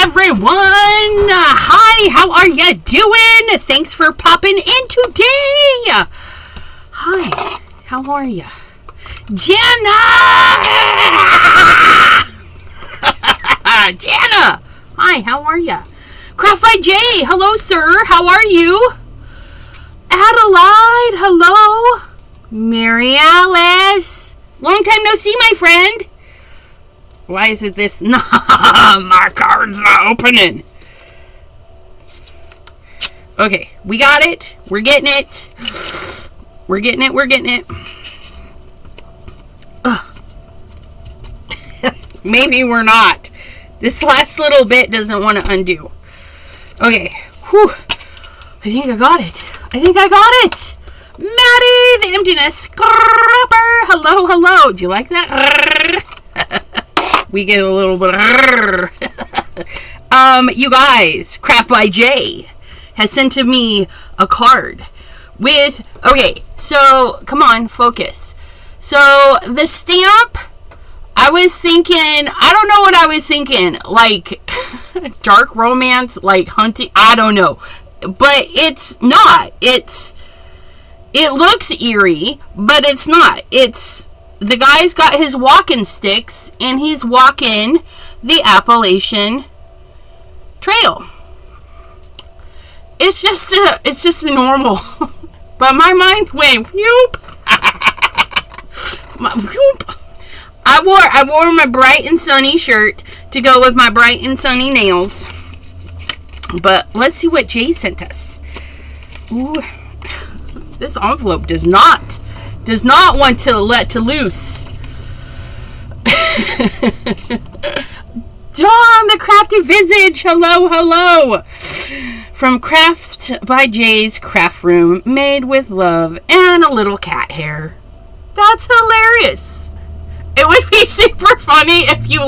everyone. Hi, how are you doing? Thanks for popping in today. Hi, how are you? Jana! Jana! Hi, how are you? Craft by Jay, hello, sir. How are you? Adelaide, hello. Mary Alice. Long time no see, my friend. Why is it this? No, my card's not opening. Okay, we got it. We're getting it. We're getting it. We're getting it. Maybe we're not. This last little bit doesn't want to undo. Okay. Whew. I think I got it. I think I got it. Maddie, the emptiness. Scrapper. Hello, hello. Do you like that? We get a little bit you guys, Craft by Jay has sent to me a card with, okay, so come on, focus. So the stamp, I was thinking, I don't know what I was thinking, like dark romance, like hunting, I don't know, but it's not. It looks eerie, but it's not. It's the guy's got his walking sticks and he's walking the Appalachian Trail. It's just a normal, but my mind went whoop. Whoop. I wore my bright and sunny shirt to go with my bright and sunny nails. But let's see what Jay sent us. Ooh, this envelope does not want to let loose. Dawn, the crafty visage. Hello, hello. From Craft by Jay's craft room, made with love and a little cat hair. That's hilarious. It would be super funny if you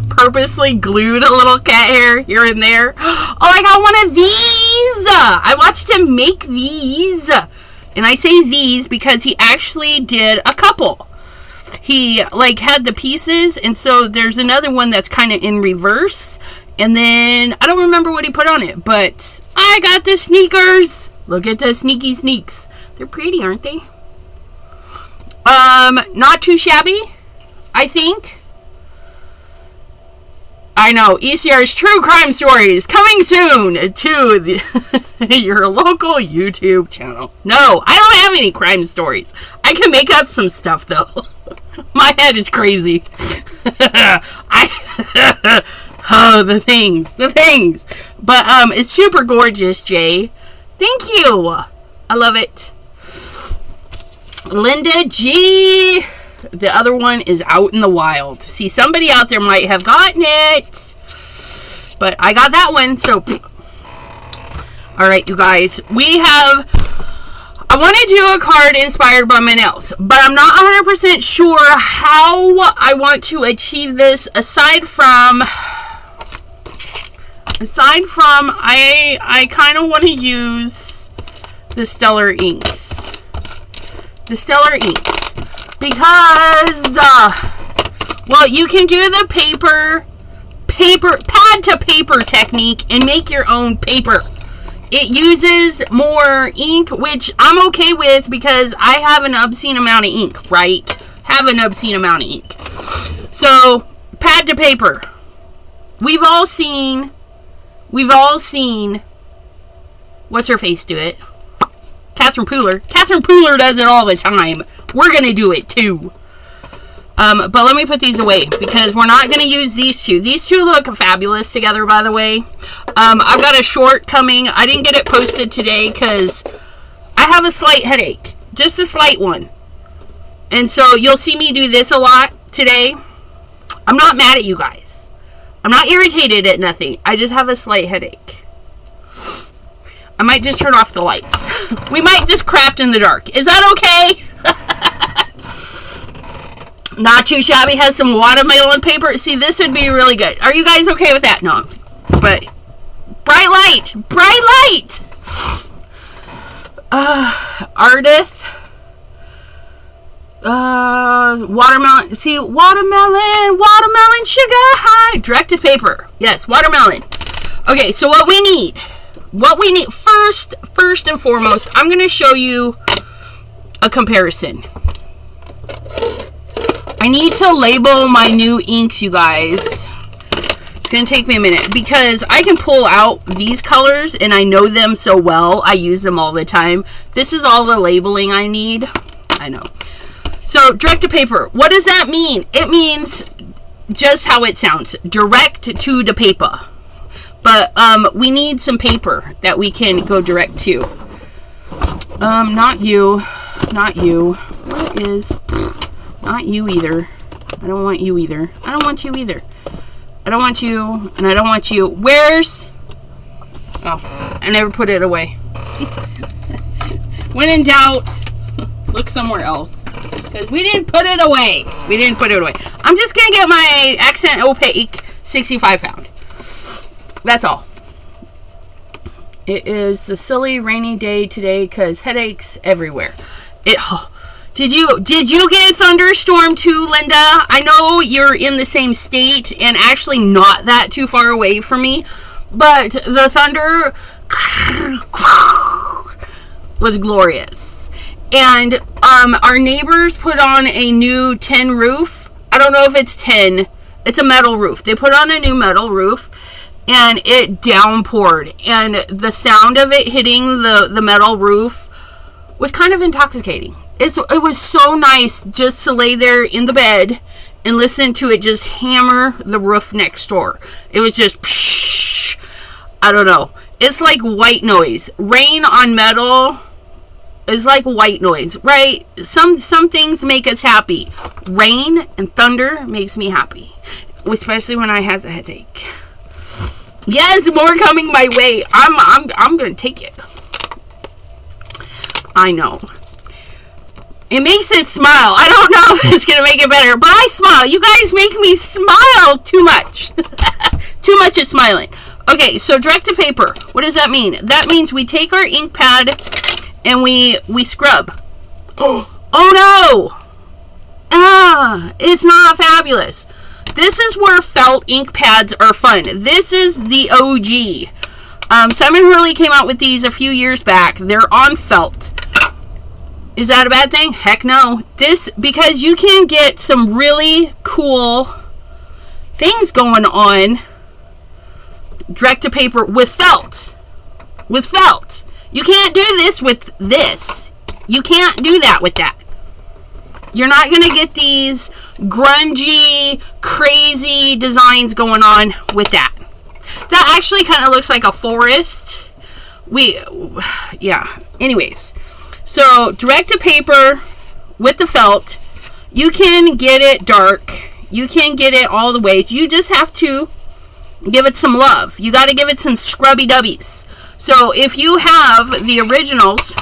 purposely glued a little cat hair here and there. Oh, I got one of these. I watched him make these. And I say these because he actually did a couple. He had the pieces, and so there's another one that's kind of in reverse. And then I don't remember what he put on it, but I got the sneakers. Look at the sneaky sneaks. They're pretty, aren't they? Not too shabby, I think. I know, ECR's True Crime Stories coming soon to your local YouTube channel. No, I don't have any crime stories. I can make up some stuff, though. My head is crazy. The things. But, it's super gorgeous, Jay. Thank you. I love it. Linda G. The other one is out in the wild. See, somebody out there might have gotten it. But I got that one, so. Alright, you guys. I want to do a card inspired by my nails, but I'm not 100% sure how I want to achieve this aside from I kind of want to use the Stellar Inks. Because, well, you can do the pad to paper technique and make your own paper. It uses more ink, which I'm okay with because I have an obscene amount of ink, right? So, pad to paper. We've all seen, what's her face do it? Catherine Pooler does it all the time. We're going to do it too. But let me put these away because we're not going to use these two. These two look fabulous together, by the way. I've got a short coming. I didn't get it posted today because I have a slight headache. Just a slight one. And so you'll see me do this a lot today. I'm not mad at you guys. I'm not irritated at nothing. I just have a slight headache. I might just turn off the lights. We might just craft in the dark. Is that okay? Not too shabby. Has some watermelon paper. See, this would be really good. Are you guys okay with that? No. But bright light. Ardith. Watermelon. See, watermelon sugar high. Direct to paper. Yes, watermelon. Okay, so what we need first and foremost, I'm going to show you a comparison. I need to label my new inks, you guys. It's going to take me a minute because I can pull out these colors and I know them so well. I use them all the time. This is all the labeling I need. I know. So, direct to paper. What does that mean? It means just how it sounds. Direct to the paper. But we need some paper that we can go direct to. Not you. Not you. What is... Not you either. I don't want you either. I don't want you either. I don't want you, and I don't want you. Where's... Oh, I never put it away. When in doubt, look somewhere else. Because we didn't put it away. We didn't put it away. I'm just going to get my Accent Opaque 65 pound. That's all. It is the silly rainy day today because headaches everywhere. Did you get a thunderstorm too, Linda? I know you're in the same state and actually not that too far away from me, but the thunder was glorious. And our neighbors put on a new tin roof. I don't know if it's tin. It's a metal roof. They put on a new metal roof and it downpoured. And the sound of it hitting the metal roof was kind of intoxicating. It was so nice just to lay there in the bed and listen to it just hammer the roof next door. It was just, psh, I don't know. It's like white noise. Rain on metal is like white noise, right? Some things make us happy. Rain and thunder makes me happy, especially when I have a headache. Yes, more coming my way. I'm gonna take it. I know. It makes it smile. I don't know if it's going to make it better, but I smile. You guys make me smile too much. Too much is smiling. Okay, so direct to paper. What does that mean? That means we take our ink pad and we scrub. Oh no! It's not fabulous. This is where felt ink pads are fun. This is the OG. Simon Hurley came out with these a few years back. They're on felt. Is that a bad thing? Heck no. Because you can get some really cool things going on direct to paper with felt. With felt. You can't do this with this. You can't do that with that. You're not going to get these grungy, crazy designs going on with that. That actually kind of looks like a forest. Yeah. Anyways. So, direct to paper with the felt, you can get it dark. You can get it all the ways. You just have to give it some love. You got to give it some scrubby dubbies. So, if you have the originals,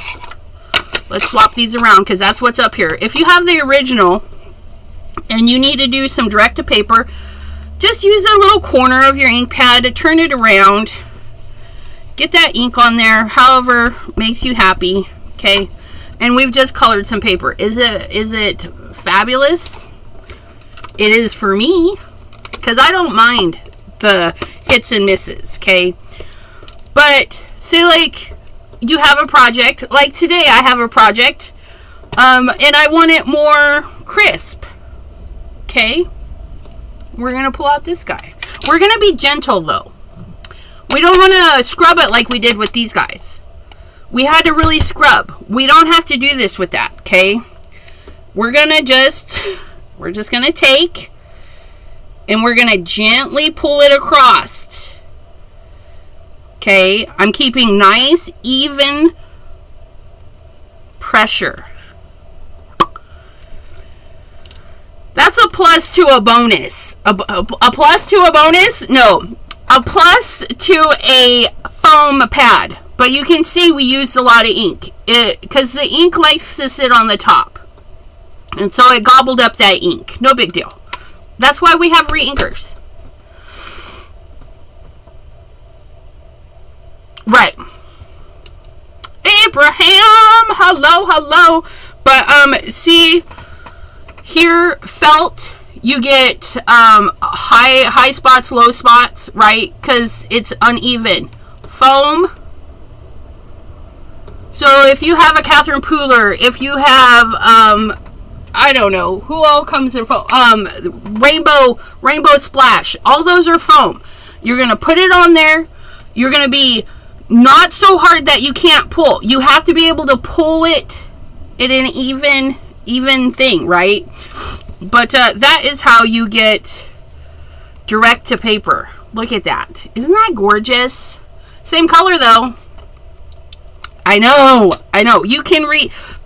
let's swap these around because that's what's up here. If you have the original and you need to do some direct to paper, just use a little corner of your ink pad to turn it around. Get that ink on there, however makes you happy. Okay, and we've just colored some paper. Is it fabulous? It is for me, because I don't mind the hits and misses, okay? But, say like, you have a project, like today I have a project, and I want it more crisp, okay? We're going to pull out this guy. We're going to be gentle, though. We don't want to scrub it like we did with these guys. We had to really scrub. We don't have to do this with that, okay? We're just going to take, and we're going to gently pull it across. Okay? I'm keeping nice, even pressure. That's a plus to a bonus. A plus to a bonus? No. A plus to a foam pad. But you can see we used a lot of ink. Because the ink likes to sit on the top. And so it gobbled up that ink. No big deal. That's why we have re-inkers. Right. Abraham! Hello, hello. But, see, here, felt, you get high spots, low spots, right? Because it's uneven. Foam. So if you have a Catherine Pooler, if you have, I don't know, who all comes in foam? Rainbow Splash. All those are foam. You're going to put it on there. You're going to be not so hard that you can't pull. You have to be able to pull it in an even thing, right? But that is how you get direct to paper. Look at that. Isn't that gorgeous? Same color though. I know. You can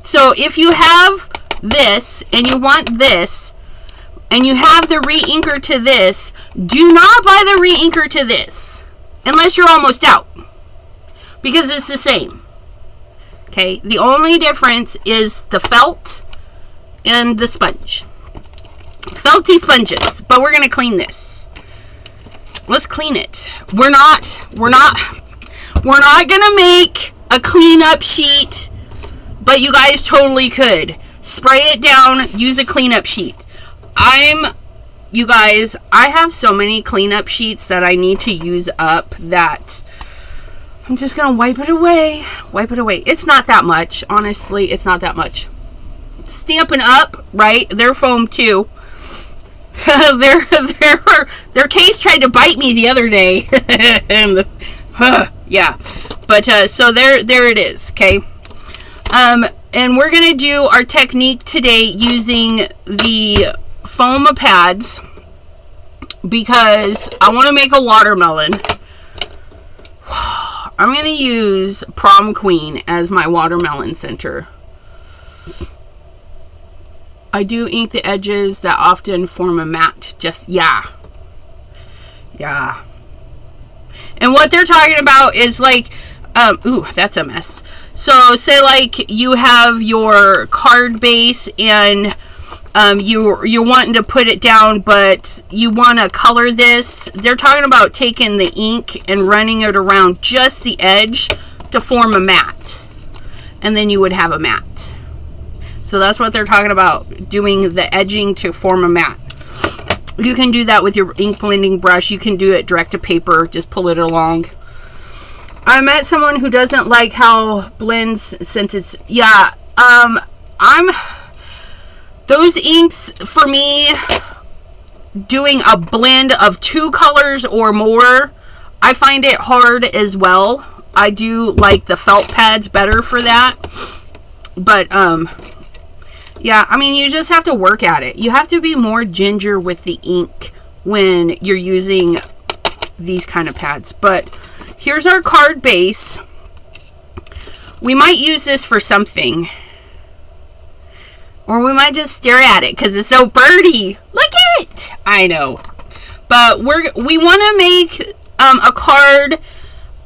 so if you have this and you want this and you have the re-inker to this, do not buy the re-inker to this unless you're almost out, because it's the same. Okay, the only difference is the felt and the sponge. Felty sponges, but we're gonna clean this. Let's clean it. We're not gonna make a cleanup sheet, but you guys totally could. Spray it down, use a cleanup sheet. You guys, I have so many cleanup sheets that I need to use up that I'm just gonna wipe it away. It's not that much, honestly, it's not that much. Stampin' Up, right? They're foam too. Their case tried to bite me the other day. Yeah. But so there it is, okay? And we're gonna do our technique today using the foam pads because I want to make a watermelon. I'm gonna use Prom Queen as my watermelon center. I do ink the edges that often form a mat. Yeah. And what they're talking about is like, ooh, that's a mess. So say like you have your card base and you're wanting to put it down, but you want to color this. They're talking about taking the ink and running it around just the edge to form a mat. And then you would have a mat. So that's what they're talking about, doing the edging to form a mat. You can do that with your ink blending brush. You can do it direct to paper. Just pull it along. I met someone who doesn't like how blends since it's, yeah, those inks, for me, doing a blend of 2 colors or more, I find it hard as well. I do like the felt pads better for that. But, yeah, I mean, you just have to work at it. You have to be more ginger with the ink when you're using these kind of pads. But here's our card base. We might use this for something. Or we might just stare at it because it's so pretty. Look at it! I know. But we want to make a card,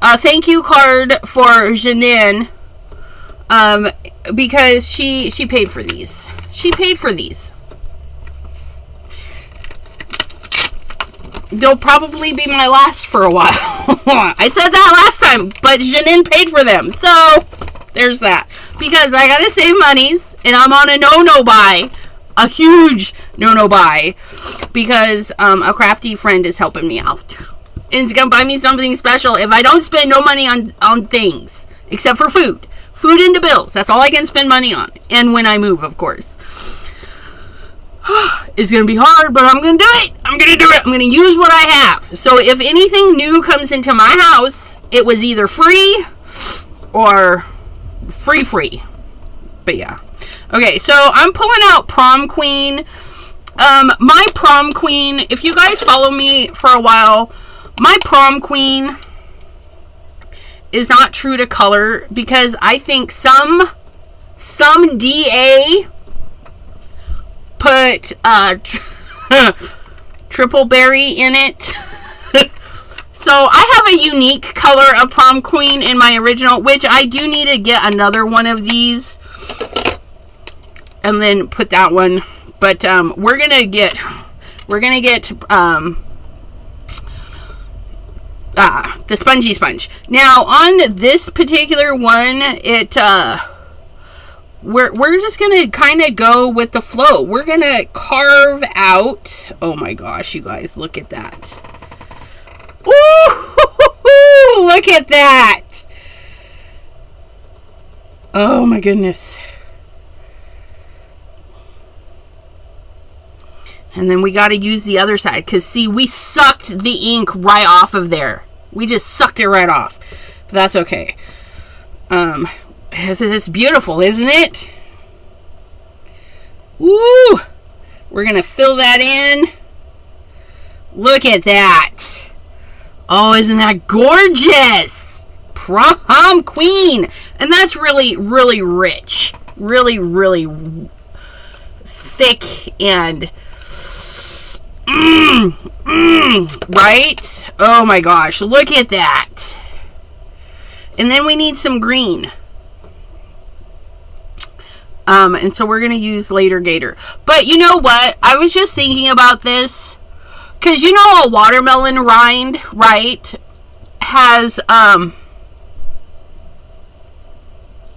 a thank you card for Janine. Because she paid for these. She paid for these. They'll probably be my last for a while. I said that last time, but Janine paid for them. So, there's that. Because I gotta save monies, and I'm on a no-no buy. A huge no-no buy. Because a crafty friend is helping me out. And it's gonna buy me something special if I don't spend no money on things. Except for food. Food into bills. That's all I can spend money on. And when I move, of course. It's going to be hard, but I'm going to do it. I'm going to use what I have. So if anything new comes into my house, it was either free or free. But yeah. Okay, so I'm pulling out Prom Queen. My Prom Queen, if you guys follow me for a while, my Prom Queen is not true to color because I think some DA put triple berry in it. So I have a unique color of Prom Queen in my original, which I do need to get another one of these and then put that one. But we're gonna get the spongy sponge. Now on this particular one, we're just going to kind of go with the flow. We're going to carve out. Oh my gosh, you guys, look at that. Ooh, look at that. Oh my goodness. And then we got to use the other side, because see, we sucked the ink right off of there. We just sucked it right off. But that's okay. It's beautiful, isn't it? Woo! We're going to fill that in. Look at that. Oh, isn't that gorgeous? Prom queen. And that's really, really rich. Really, really thick and... right? Oh my gosh, look at that. And then we need some green. And so we're going to use Later Gator. But you know what? I was just thinking about this. Because you know a watermelon rind, right, has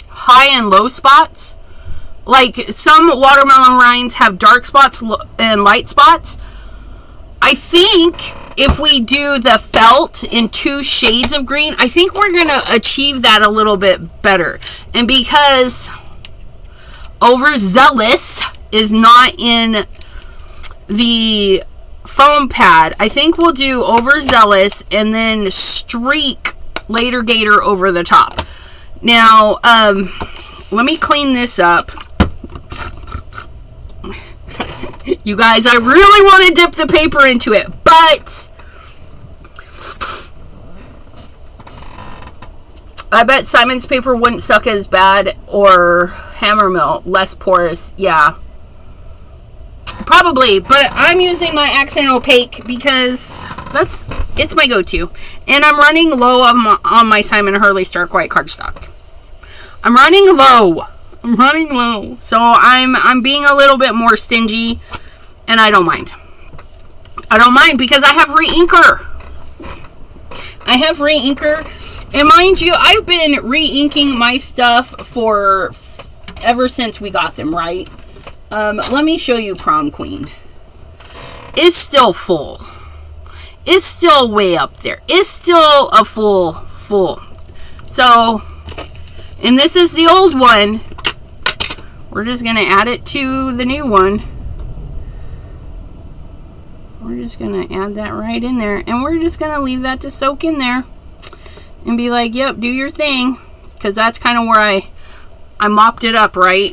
high and low spots. Like some watermelon rinds have dark spots and light spots. I think if we do the felt in 2 shades of green, I think we're going to achieve that a little bit better. And because Overzealous is not in the foam pad, I think we'll do Overzealous and then streak Later Gator over the top. Now, let me clean this up. You guys, I really want to dip the paper into it, but I bet Simon's paper wouldn't suck as bad, or Hammermill, less porous. Yeah, probably, but I'm using my Accent Opaque because it's my go-to, and I'm running low on my Simon Hurley Stark White cardstock. I'm running low. So I'm being a little bit more stingy, and I don't mind. Because I have re-inker. And mind you, I've been re-inking my stuff for ever since we got them, right? Let me show you Prom Queen. It's still full. It's still way up there. It's still a full. So, and this is the old one. We're just going to add it to the new one. We're just going to add that right in there. And we're just going to leave that to soak in there. And be like, yep, do your thing. Because that's kind of where I mopped it up, right?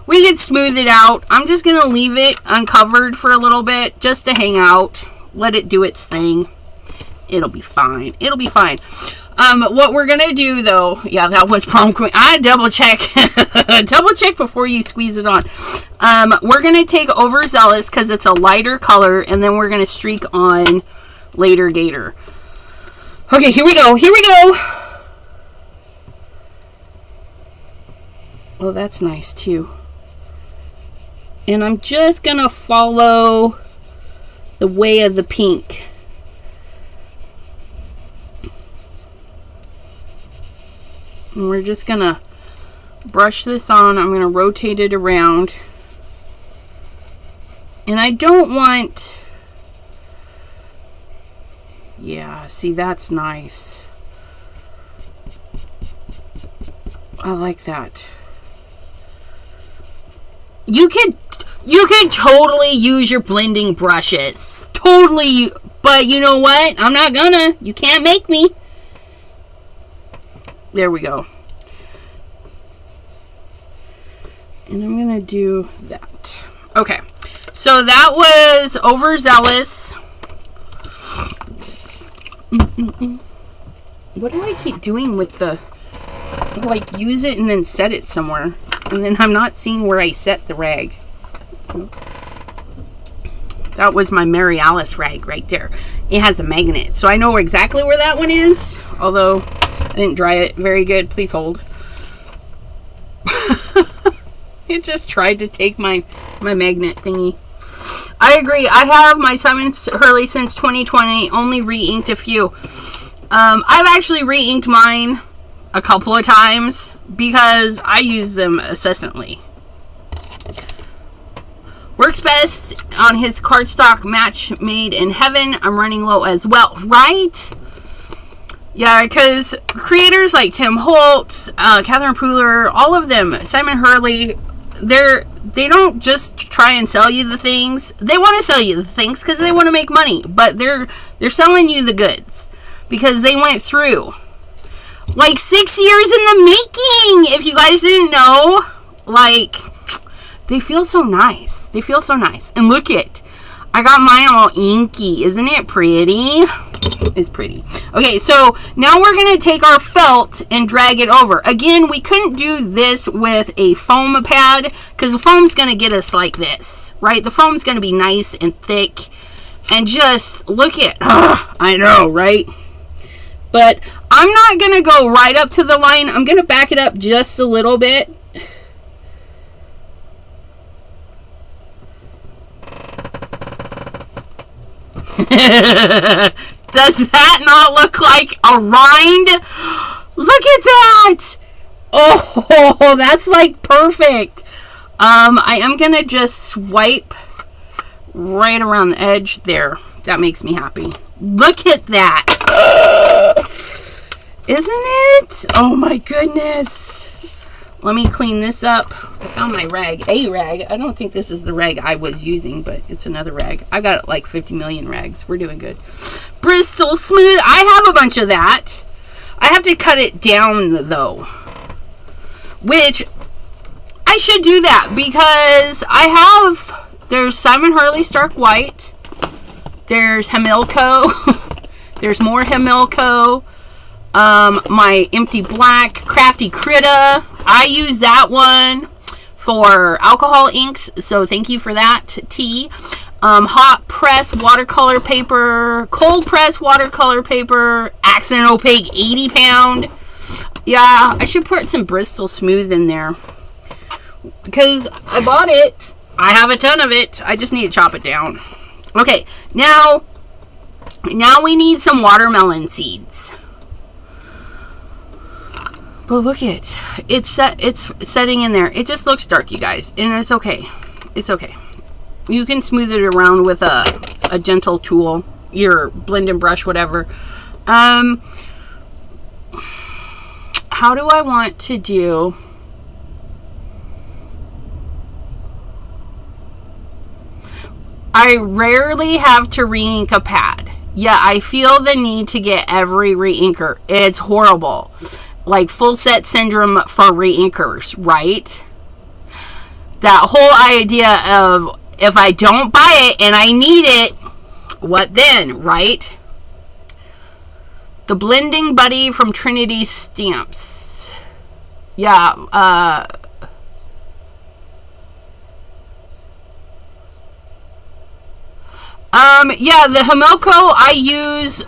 We can smooth it out. I'm just going to leave it uncovered for a little bit. Just to hang out. Let it do its thing. It'll be fine. What we're going to do, though, yeah, that was Prom Queen. I double check. Double check before you squeeze it on. We're going to take Overzealous because it's a lighter color, and then we're going to streak on Later Gator. Okay, here we go. Oh, that's nice, too. And I'm just going to follow the way of the pink. And we're just going to brush this on. I'm going to rotate it around. And I don't want... Yeah, see, that's nice. I like that. You could totally use your blending brushes. Totally. But you know what? I'm not gonna. You can't make me. There we go. And I'm going to do that. Okay. So that was Overzealous. What do I keep doing with the... Like, use it and then set it somewhere. And then I'm not seeing where I set the rag. That was my Mary Alice rag right there. It has a magnet. So I know exactly where that one is. Although... I didn't dry it very good. Please hold. It just tried to take my magnet thingy. I agree. I have my Simon Hurley since 2020. Only re-inked a few. I've actually re-inked mine a couple of times because I use them incessantly. Works best on his cardstock match made in heaven. I'm running low as well, right? Yeah, because creators like Tim Holtz, Catherine Pooler, all of them, Simon Hurley, they don't just try and sell you the things. They want to sell you the things because they want to make money, but they're selling you the goods because they went through like 6 years in the making. If you guys didn't know, like, they feel so nice. They feel so nice. And look it. I got mine all inky. Isn't it pretty? It's pretty. Okay, so now we're going to take our felt and drag it over. Again, we couldn't do this with a foam pad because the foam's going to get us like this, right? The foam's going to be nice and thick. And just look at, I know, right? But I'm not going to go right up to the line. I'm going to back it up just a little bit. Does that not look like a rind? Look at that! Oh, that's like perfect. I am gonna just swipe right around the edge there. That makes me happy. Look at that. Isn't it? Oh my goodness. Let me clean this up. I found my rag. A rag. I don't think this is the rag I was using, but it's another rag. I got like 50 million rags. We're doing good. Bristol Smooth. I have a bunch of that. I have to cut it down, though. Which, I should do that because I have... There's Simon Hurley Stark White. There's Himilco. There's more Himilco. My Empty Black, Crafty Critta. I use that one for alcohol inks, so thank you for that, T. Hot press watercolor paper, cold press watercolor paper, Accent Opaque 80 pound. Yeah, I should put some Bristol Smooth in there because I bought it. I have a ton of it. I just need to chop it down. Okay, now we need some watermelon seeds. But look it's setting in there. It just looks dark, you guys, and it's okay. It's okay. You can smooth it around with a gentle tool, your blending brush, whatever. How do I want to do? I rarely have to re-ink a pad. Yeah, I feel the need to get every re-inker. It's horrible. Like full set syndrome for re-inkers, right? That whole idea of if I don't buy it and I need it, what then, right? The Blending Buddy from Trinity Stamps. Yeah, yeah, the Himilco I use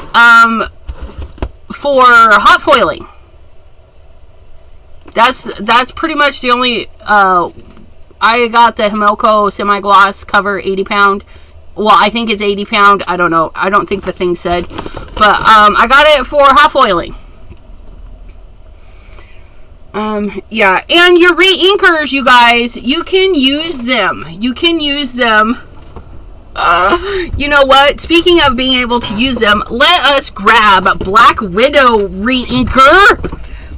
for hot foiling. That's pretty much the only I got the Himilco semi-gloss cover 80 pound. Well, I think it's 80 pound. I don't know. I don't think the thing said. But I got it for hot foiling. Yeah, and your re-inkers, you guys, you can use them. You can use them. You know what? Speaking of being able to use them, let us grab Black Widow re-inker.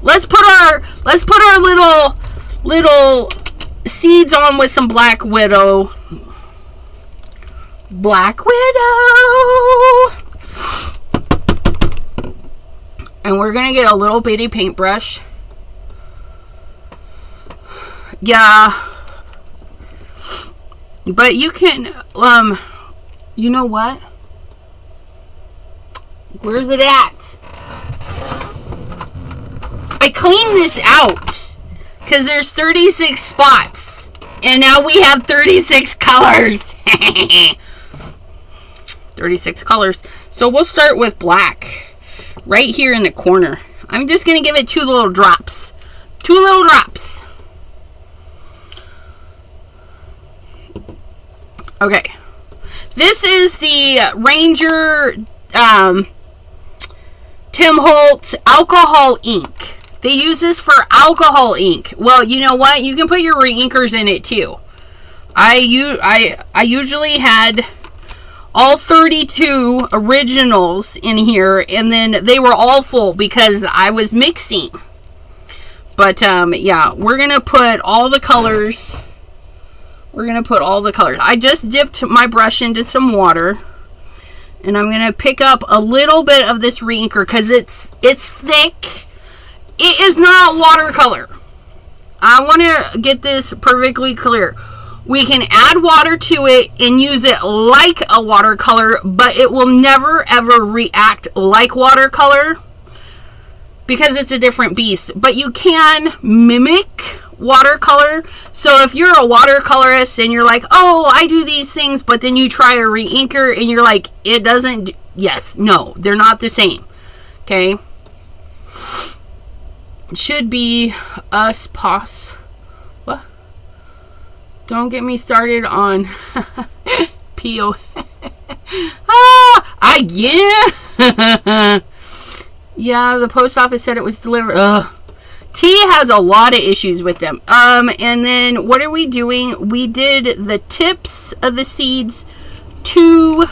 Let's put our little seeds on with some Black Widow. Black Widow. And we're going to get a little bitty paintbrush. Yeah. But you can, you know what? Where's it at? I cleaned this out because there's 36 spots and now we have 36 colors. 36 colors. So we'll start with black right here in the corner. I'm just going to give it 2 little drops. 2 little drops. Okay. This is the Ranger Tim Holtz alcohol ink. They use this for alcohol ink. Well, you know what? You can put your reinkers in it too. I usually had all 32 originals in here, and then they were all full because I was mixing. But yeah, we're gonna put all the colors. I just dipped my brush into some water, and I'm gonna pick up a little bit of this reinker because it's thick. It is not watercolor. I want to get this perfectly clear. We can add water to it and use it like a watercolor, but it will never ever react like watercolor because it's a different beast. But you can mimic watercolor. So if you're a watercolorist and you're like, oh, I do these things, but then you try a reinker and you're like, it doesn't. Yes, no, they're not the same. Okay. It should be us pos. What? Don't get me started on PO. Yeah. Yeah, the post office said it was delivered. T has a lot of issues with them. And then what are we doing? We did the tips of the seeds too.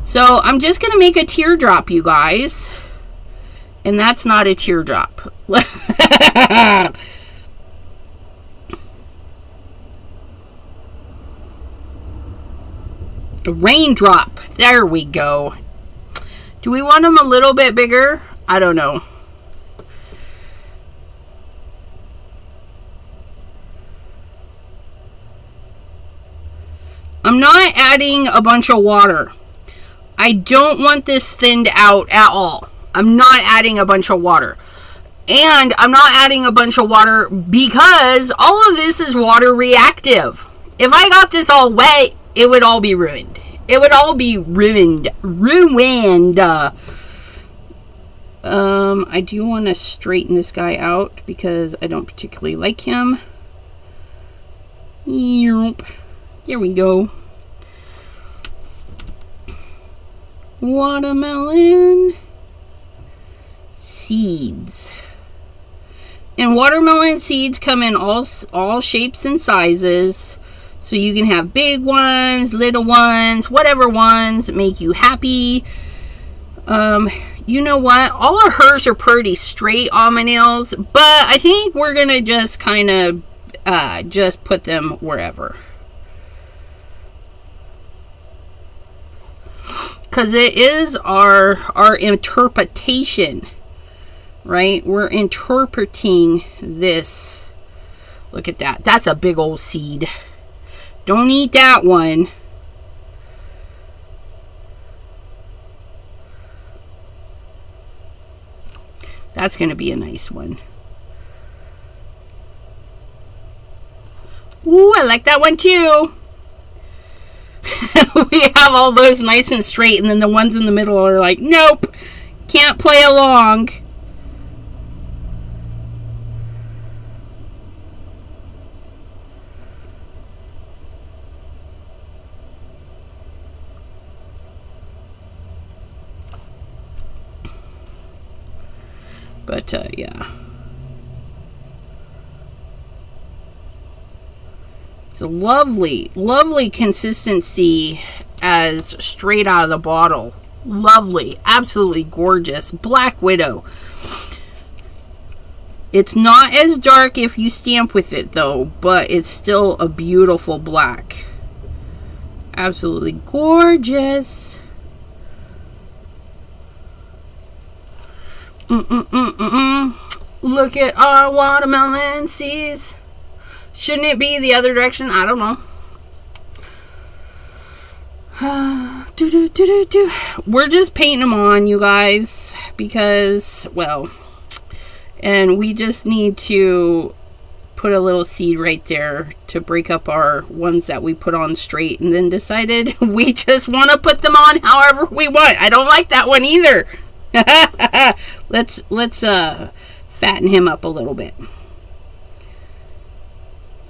So I'm just going to make a teardrop, you guys. And that's not a teardrop. A raindrop. There we go. Do we want them a little bit bigger? I don't know. I'm not adding a bunch of water. I don't want this thinned out at all. I'm not adding a bunch of water. And I'm not adding a bunch of water because all of this is water reactive. If I got this all wet, it would all be ruined. It would all be ruined. I do want to straighten this guy out because I don't particularly like him. Yep. Here we go. Watermelon seeds. And watermelon seeds come in all shapes and sizes. So you can have big ones, little ones, whatever ones make you happy. You know what? All of hers are pretty straight on my nails, but I think we're going to just kind of just put them wherever. Because it is our interpretation, right? We're interpreting this. Look at that. That's a big old seed. Don't eat that one. That's going to be a nice one. Ooh, I like that one too. We have all those nice and straight, and then the ones in the middle are like, nope, can't play along. But, yeah. It's a lovely, lovely consistency as straight out of the bottle. Lovely. Absolutely gorgeous. Black Widow. It's not as dark if you stamp with it, though, but it's still a beautiful black. Absolutely gorgeous. Look at our watermelon seeds. Shouldn't it be the other direction? I don't know. We're just painting them on, you guys, because, well, and we just need to put a little seed right there to break up our ones that we put on straight, and then decided we just want to put them on however we want. I don't like that one either. Let's fatten him up a little bit.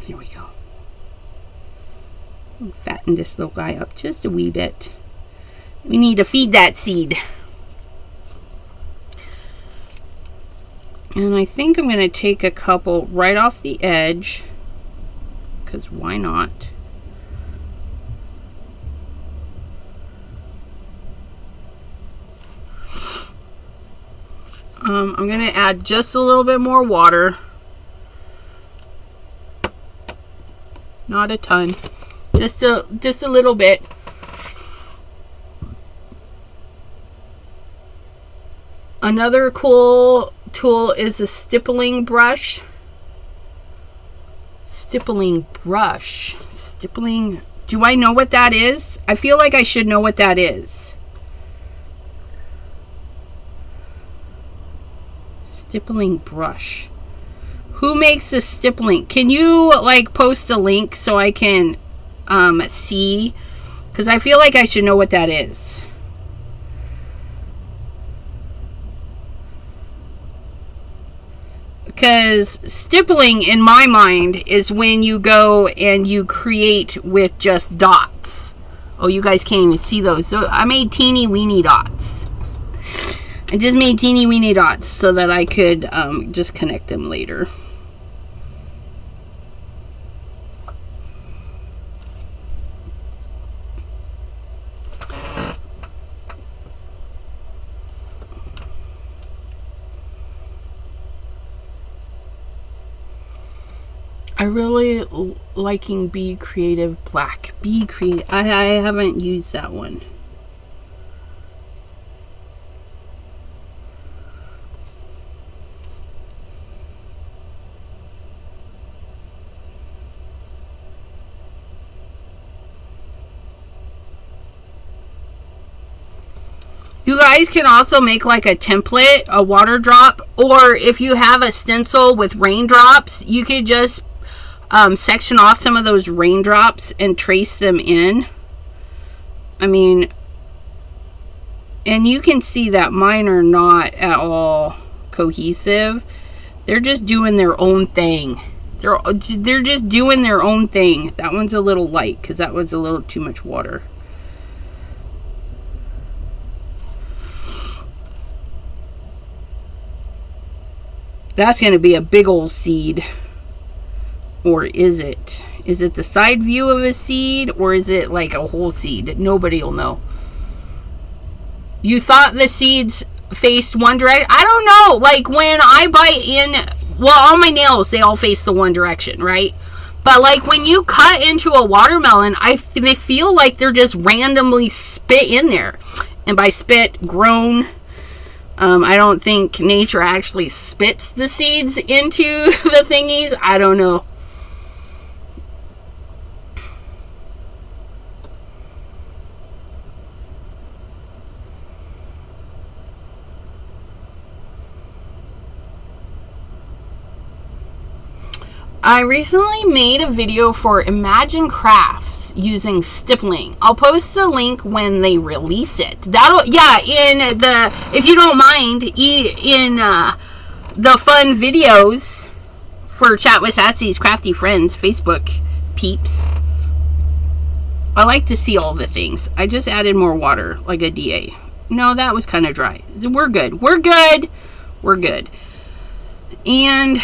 Here we go. Fatten this little guy up just a wee bit. We need to feed that seed. And I think I'm going to take a couple right off the edge, because why not? I'm going to add just a little bit more water. Not a ton. Just a little bit. Another cool tool is a stippling brush. Stippling brush. Stippling. Do I know what that is? I feel like I should know what that is. Stippling brush. Who makes the stippling? Can you like post a link so I can see? Because I feel like I should know what that is. Because stippling in my mind is when you go and you create with just dots. Oh, you guys can't even see those. So I made teeny weeny dots. I just made teeny weeny dots so that I could just connect them later. I really liking Be Creative Black. Be Creative. I haven't used that one. You guys can also make like a template, a water drop, or if you have a stencil with raindrops, you could just section off some of those raindrops and trace them in. I mean, and you can see that mine are not at all cohesive. They're just doing their own thing. They're just doing their own thing. That one's a little light because that was a little too much water. That's going to be a big old seed. Or is it? Is it the side view of a seed? Or is it like a whole seed? Nobody will know. You thought the seeds faced one direction? I don't know. Like when I bite in, well, all my nails, they all face the one direction, right? But like when you cut into a watermelon, they feel like they're just randomly spit in there. And by spit, grown. I don't think nature actually spits the seeds into the thingies. I don't know. I recently made a video for Imagine Crafts using stippling. I'll post the link when they release it. If you don't mind, in the fun videos for Chat with Sassy's Crafty Friends Facebook peeps. I like to see all the things. I just added more water, like a DA. No, that was kind of dry. We're good. We're good. We're good. And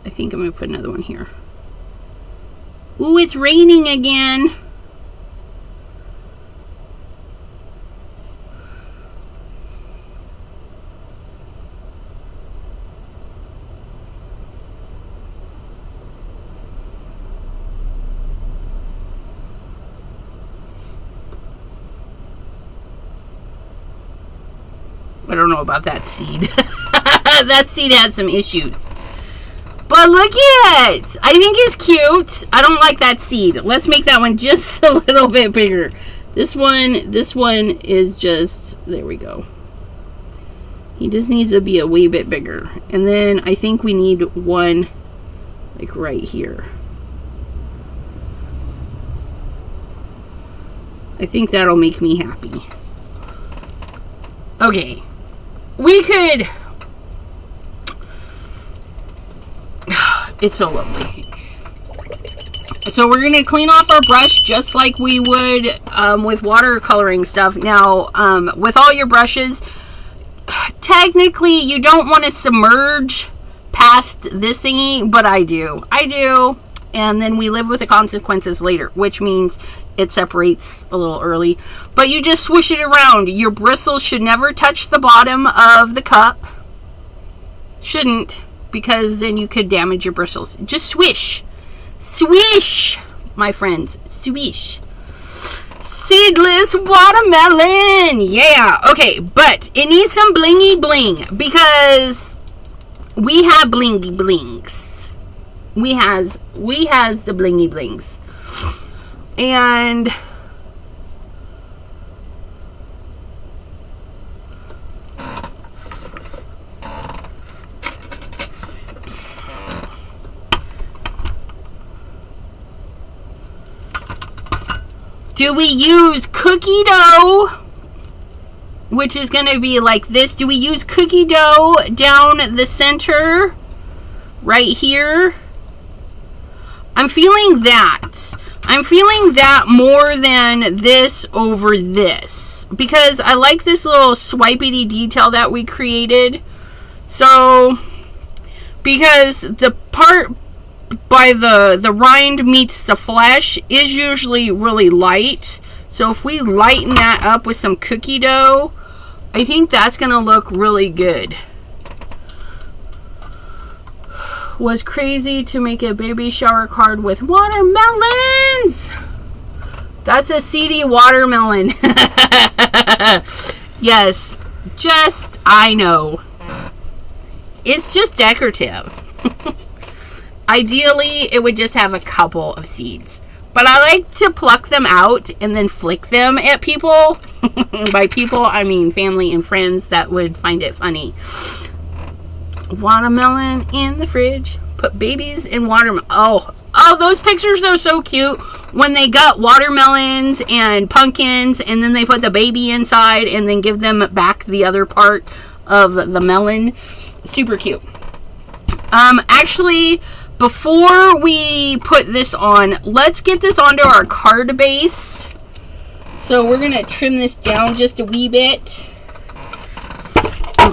I think I'm going to put another one here. Ooh, it's raining again. I don't know about that seed. That seed had some issues. But look at it. I think it's cute. I don't like that seed. Let's make that one just a little bit bigger. This one is just, there we go. He just needs to be a wee bit bigger. And then I think we need one like right here. I think that'll make me happy. Okay. We could... It's so lovely. So we're going to clean off our brush just like we would with watercoloring stuff. Now, with all your brushes, technically you don't want to submerge past this thingy, but I do. And then we live with the consequences later, which means it separates a little early. But you just swish it around. Your bristles should never touch the bottom of the cup. Shouldn't, because then you could damage your bristles. Just swish. Swish, my friends. Swish. Seedless watermelon. Yeah. Okay, but it needs some blingy bling because we have blingy blings. We has the blingy blings. And do we use cookie dough, which is going to be like this? Do we use cookie dough down the center right here? I'm feeling that more than this over this, because I like this little swipey detail that we created. So, because the part by the rind meets the flesh is usually really light. So if we lighten that up with some cookie dough, I think that's going to look really good. Was crazy to make a baby shower card with watermelons. That's a seedy watermelon. Yes, just, I know. It's just decorative. Ideally, it would just have a couple of seeds. But I like to pluck them out and then flick them at people. By people, I mean family and friends that would find it funny. Watermelon in the fridge. Put babies in watermelon. Oh, those pictures are so cute. When they got watermelons and pumpkins, and then they put the baby inside, and then give them back the other part of the melon. Super cute. Actually, before we put this on, let's get this onto our card base. So we're gonna trim this down just a wee bit.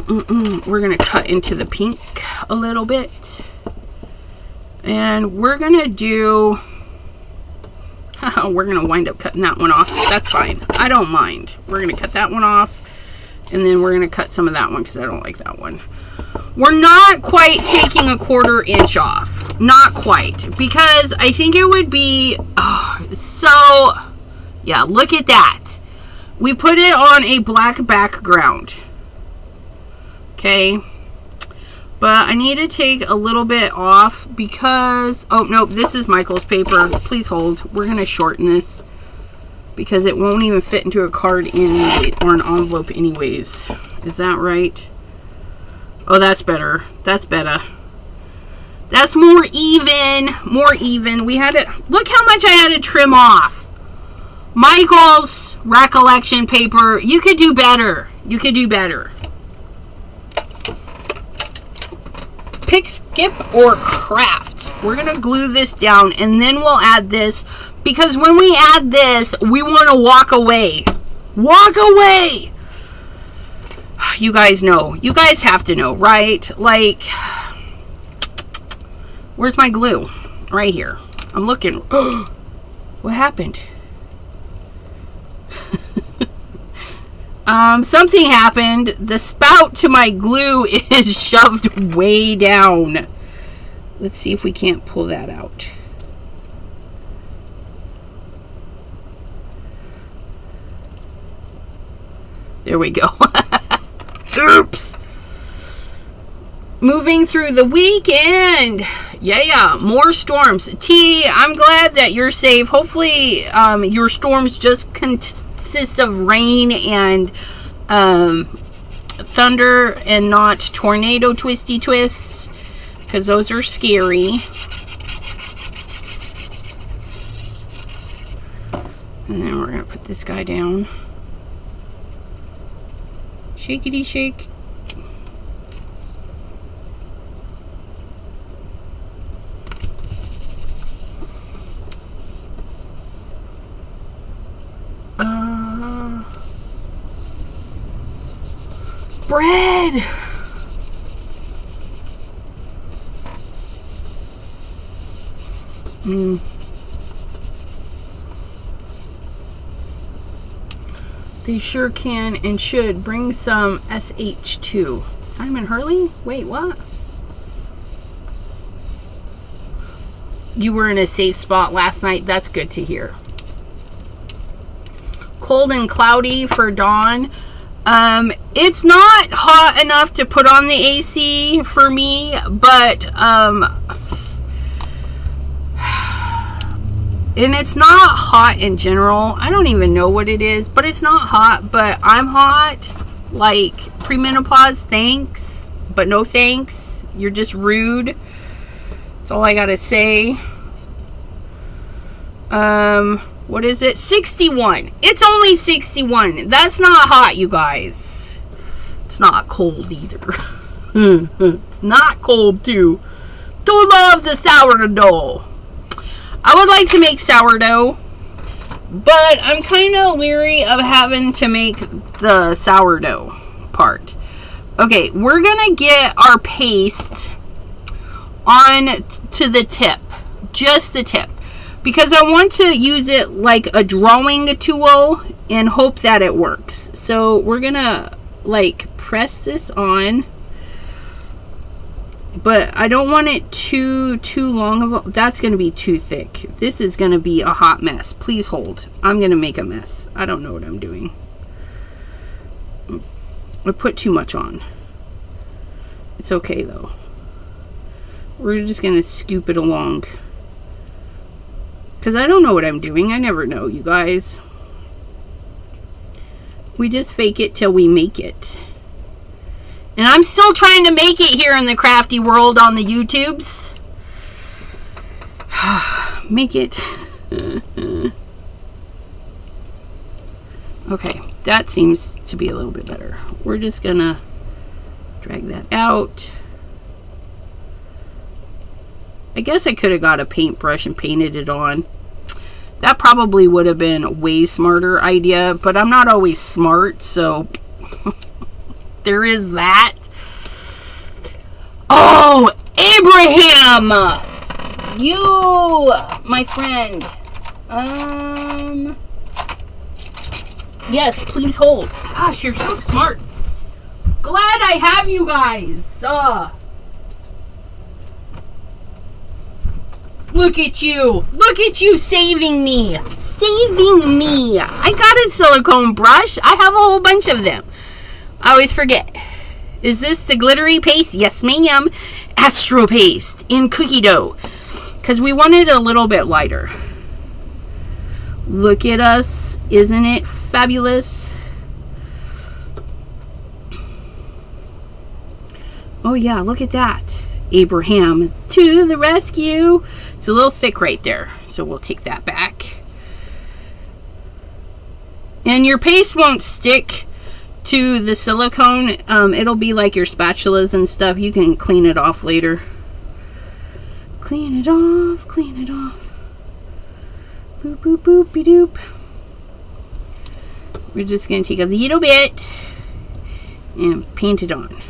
We're going to cut into the pink a little bit. And we're going to do... we're going to wind up cutting that one off. That's fine. I don't mind. We're going to cut that one off. And then we're going to cut some of that one because I don't like that one. We're not quite taking a 1/4 inch off. Not quite. Because I think it would be... so... Yeah, look at that. We put it on a black background. Okay, but I need to take a little bit off because, oh no, this is Michael's paper. Please hold. We're going to shorten this because it won't even fit into a card or an envelope anyways. Is that right? Oh, that's better. That's better. That's more even. We had to, look how much I had to trim off. Michael's recollection paper. You could do better. You could do better. Pick, skip, or craft. We're going to glue this down and then we'll add this because when we add this, we want to walk away. Walk away! You guys know. You guys have to know, right? Like, where's my glue? Right here. I'm looking. What happened? Something happened. The spout to my glue is shoved way down. Let's see if we can't pull that out. There we go. Oops. Moving through the weekend. Yeah, more storms. T, I'm glad that you're safe. Hopefully, your storms just consist of rain and thunder and not tornado twisty twists, because those are scary. And then we're going to put this guy down. Shakety shake. bread. They sure can and should bring some SH2. Simon Hurley? Wait, what? You were in a safe spot last night. That's good to hear. Cold and cloudy for Dawn. It's not hot enough to put on the AC for me, but and it's not hot in general. I don't even know what it is, but it's not hot, but I'm hot. Like premenopause, thanks, but no thanks. You're just rude. That's all I gotta say. What is it? 61. It's only 61. That's not hot, you guys. It's not cold either. It's not cold too. Who loves the sourdough? I would like to make sourdough, but I'm kind of leery of having to make the sourdough part. Okay, we're gonna get our paste on to the tip, just the tip, because I want to use it like a drawing tool and hope that it works. So we're gonna like press this on, but I don't want it too long of a, that's gonna be too thick. This is gonna be a hot mess. Please hold. I'm gonna make a mess. I don't know what I'm doing. I put too much on. It's okay though. We're just gonna scoop it along, because I don't know what I'm doing. I never know, you guys. We just fake it till we make it. And I'm still trying to make it here in the crafty world on the YouTubes. Make it. Okay, that seems to be a little bit better. We're just gonna drag that out. I guess I could have got a paintbrush and painted it on. That probably would have been a way smarter idea, but I'm not always smart, so there is that. Oh, Abraham! You, my friend. Yes, please hold. Gosh, you're so smart. Glad I have you guys. Look at you. Look at you saving me. Saving me. I got a silicone brush. I have a whole bunch of them. I always forget. Is this the glittery paste? Yes, ma'am. Astro paste in cookie dough. Because we want it a little bit lighter. Look at us. Isn't it fabulous? Oh, yeah. Look at that. Abraham to the rescue. It's a little thick right there, so we'll take that back. And your paste won't stick to the silicone. It'll be like your spatulas and stuff. You can clean it off later. Clean it off, clean it off. Boop, boop, boopy doop. We're just going to take a little bit and paint it on.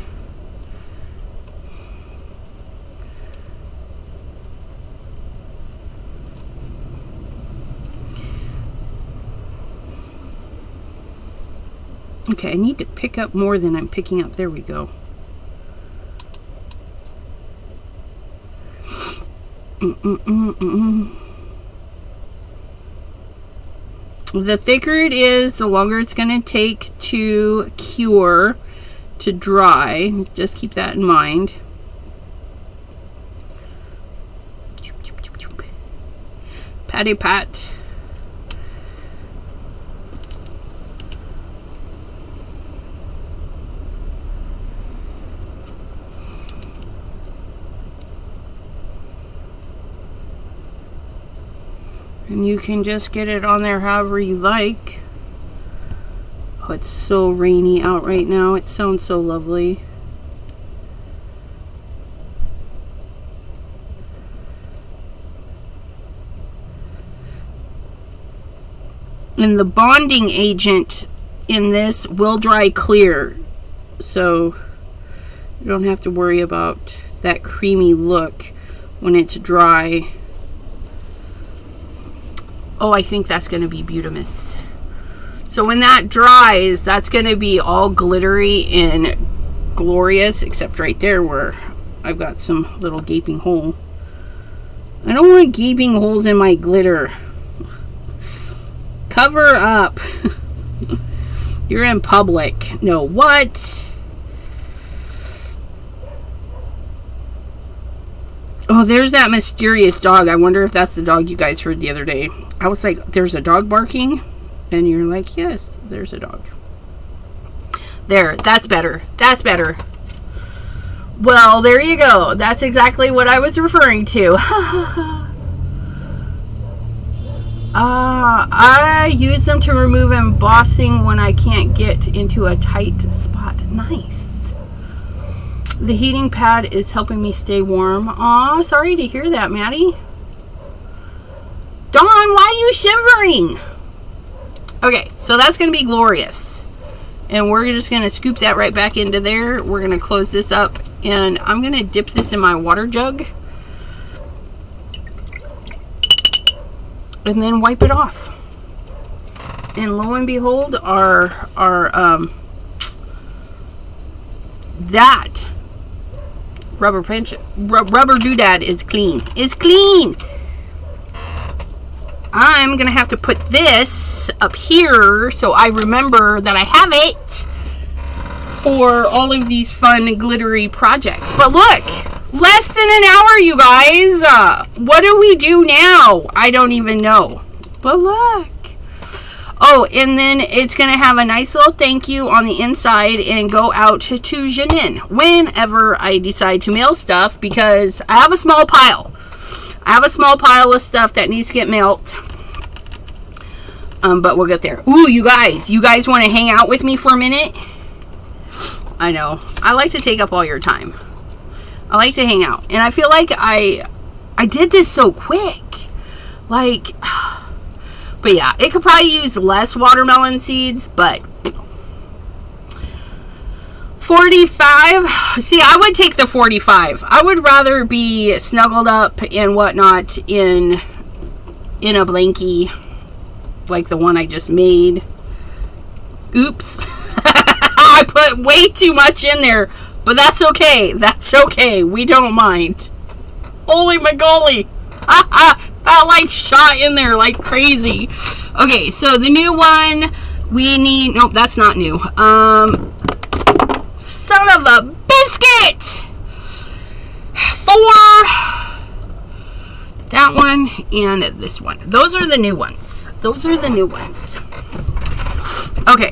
Okay, I need to pick up more than I'm picking up. There we go. The thicker it is, the longer it's going to take to cure, to dry. Just keep that in mind. Patty pat. And you can just get it on there however you like. Oh, it's so rainy out right now. It sounds so lovely. And the bonding agent in this will dry clear. so you don't have to worry about that creamy look when it's dry. Oh, I think that's going to be Beautimist. So when that dries, that's going to be all glittery and glorious, except right there where I've got some little gaping hole. I don't want gaping holes in my glitter. Cover up. You're in public. No, what? Oh, there's that mysterious dog. I wonder if that's the dog you guys heard the other day. I was like, there's a dog barking? And you're like, yes, there's a dog. There, that's better. That's better. Well, there you go. That's exactly what I was referring to. I use them to remove embossing when I can't get into a tight spot. Nice. The heating pad is helping me stay warm. Aw, sorry to hear that, Maddie. Dawn, why are you shivering? Okay, so that's going to be glorious. And we're just going to scoop that right back into there. We're going to close this up. And I'm going to dip this in my water jug. And then wipe it off. And lo and behold, our that rubber doodad is clean. It's clean. I'm going to have to put this up here so I remember that I have it for all of these fun glittery projects. But look, less than an hour, you guys. What do we do now? I don't even know. But look. Oh, and then it's going to have a nice little thank you on the inside and go out to Janine whenever I decide to mail stuff, because I have a small pile. I have a small pile of stuff that needs to get mailed. But we'll get there. Ooh, you guys want to hang out with me for a minute? I know. I like to take up all your time. I like to hang out. And I feel like I did this so quick. Like, but yeah, it could probably use less watermelon seeds, but 45. See, I would take the 45. I would rather be snuggled up and whatnot in a blankie like the one I just made. Oops. I put way too much in there, but that's okay. That's okay. We don't mind. Holy moly. That like shot in there like crazy. Okay, so the new one we need, nope, that's not new. Son of a biscuit! 4, that one, and this one. Those are the new ones. Those are the new ones. Okay,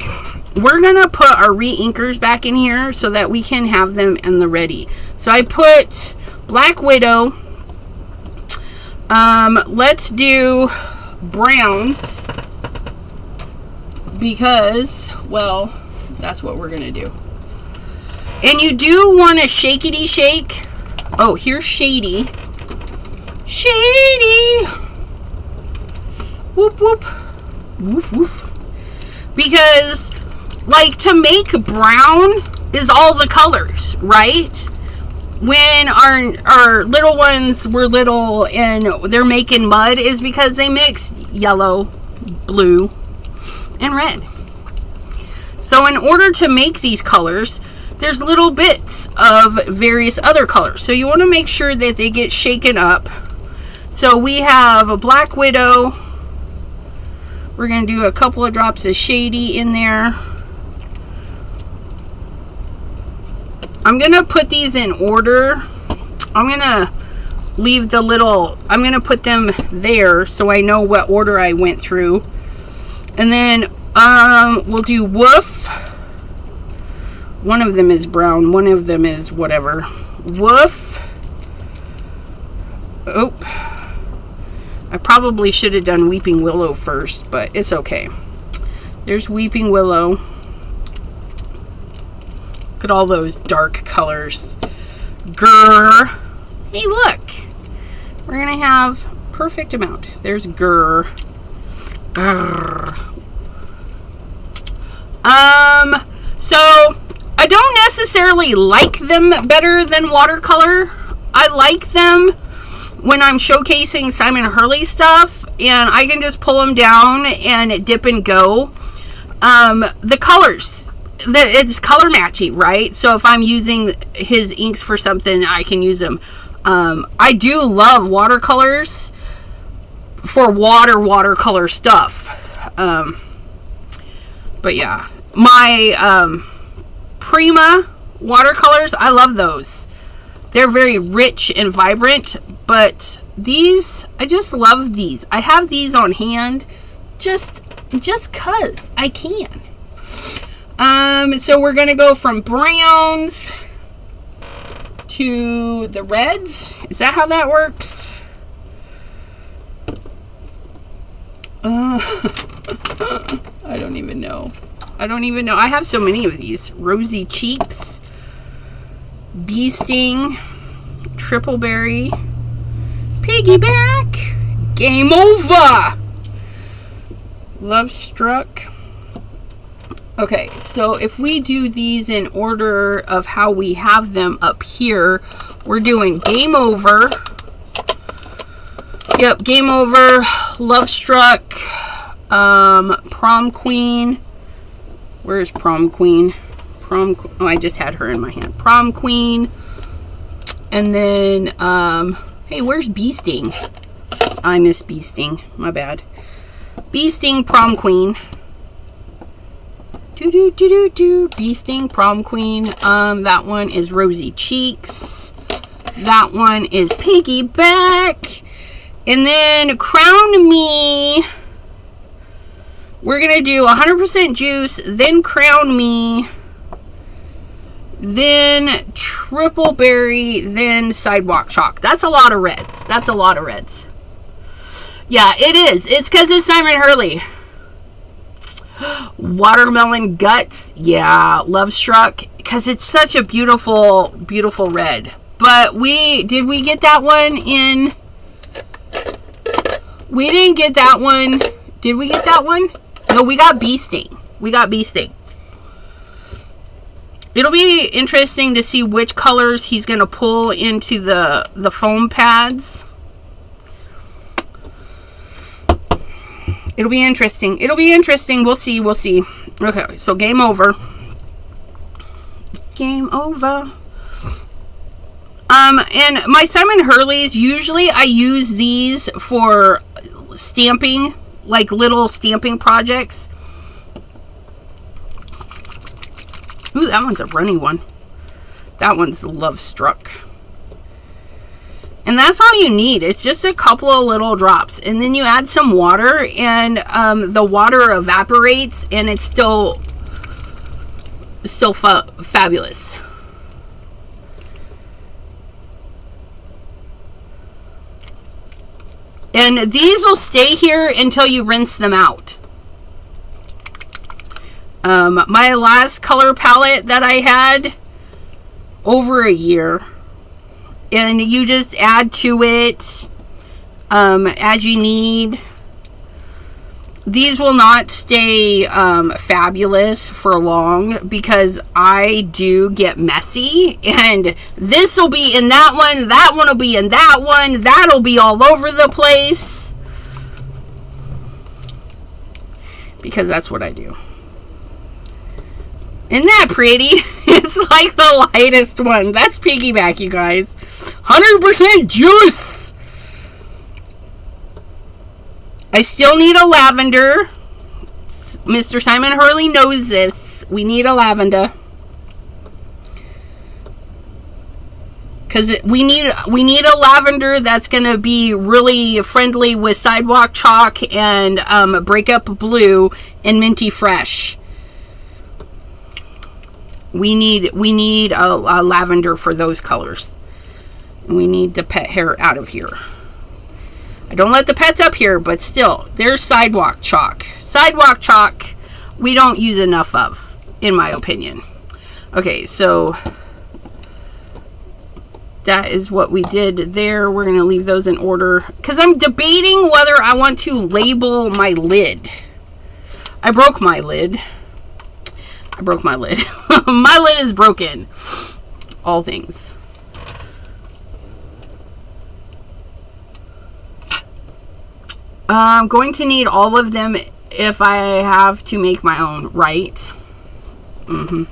we're gonna put our re-inkers back in here so that we can have them in the ready. So I put Black Widow. Let's do browns because, well, that's what we're gonna do. And you do want to shakety shake. Oh, here's Shady. Shady. Whoop whoop. Woof woof. Because, like, to make brown is all the colors, right? When our little ones were little and they're making mud is because they mixed yellow, blue, and red. So in order to make these colors, there's little bits of various other colors. So you want to make sure that they get shaken up. So we have a Black Widow. We're going to do a couple of drops of Shady in there. I'm going to put these in order. I'm going to leave the little, I'm going to put them there so I know what order I went through. And then we'll do Woof. One of them is brown. One of them is whatever. Woof. Oh. I probably should have done Weeping Willow first, but it's okay. There's Weeping Willow. Look at all those dark colors. Grr. Hey, look. We're going to have perfect amount. There's grr. Grr. So I I don't necessarily like them better than watercolor. I like them when I'm showcasing Simon Hurley stuff, and I can just pull them down and dip and go. The colors, it's color matching, right? So if I'm using his inks for something, I can use them. I do love watercolors for watercolor stuff. But yeah, my Prima watercolors, I love those. They're very rich and vibrant, but these, I just love these. I have these on hand just cause I can. So we're gonna go from browns to the reds. Is that how that works? I don't even know. I have so many of these. Rosy Cheeks, Bee Sting, Triple Berry, Piggyback, Game Over, Love Struck. Okay, so if we do these in order of how we have them up here, we're doing Game Over. Yep, Game Over, Love Struck, Prom Queen. Where's Prom Queen? Oh, I just had her in my hand. Prom Queen. And then, hey, where's Bee Sting? I miss Bee Sting. My bad. Bee Sting, Prom Queen. Bee Sting, Prom Queen. That one is Rosy Cheeks. That one is Piggyback. And then Crown Me. We're going to do 100% juice, then Crown Me, then Triple Berry, then Sidewalk Chalk. That's a lot of reds. Yeah, it is. It's because it's Simon Hurley. Watermelon Guts. Yeah, Love Struck. Because it's such a beautiful, beautiful red. But did we get that one in? We didn't get that one. Did we get that one? No, we got Bee Sting. It'll be interesting to see which colors he's going to pull into the foam pads. It'll be interesting. We'll see. Okay, so Game Over. And my Simon Hurleys, usually I use these for stamping, like little stamping projects. Ooh, that one's a runny one. That one's Love Struck. And that's all you need. It's just a couple of little drops. And then you add some water, and the water evaporates, and it's still fabulous. And these will stay here until you rinse them out. My last color palette that I had, over a year. And you just add to it as you need. These will not stay fabulous for long because I do get messy. And this will be in that one will be in that one. That'll be all over the place. Because that's what I do. Isn't that pretty? It's like the lightest one. That's Piggyback, you guys. 100% juice. I still need a lavender. Mr. Simon Hurley knows this. We need a lavender. Because we need a lavender that's going to be really friendly with Sidewalk Chalk and Breakup Blue and Minty Fresh. We need a lavender for those colors. We need the pet hair out of here. I don't let the pets up here, but still, there's Sidewalk Chalk. Sidewalk Chalk, we don't use enough of, in my opinion. Okay, so that is what we did there. We're going to leave those in order because I'm debating whether I want to label my lid. I broke my lid. I broke my lid. My lid is broken. All things. I'm going to need all of them if I have to make my own, right? I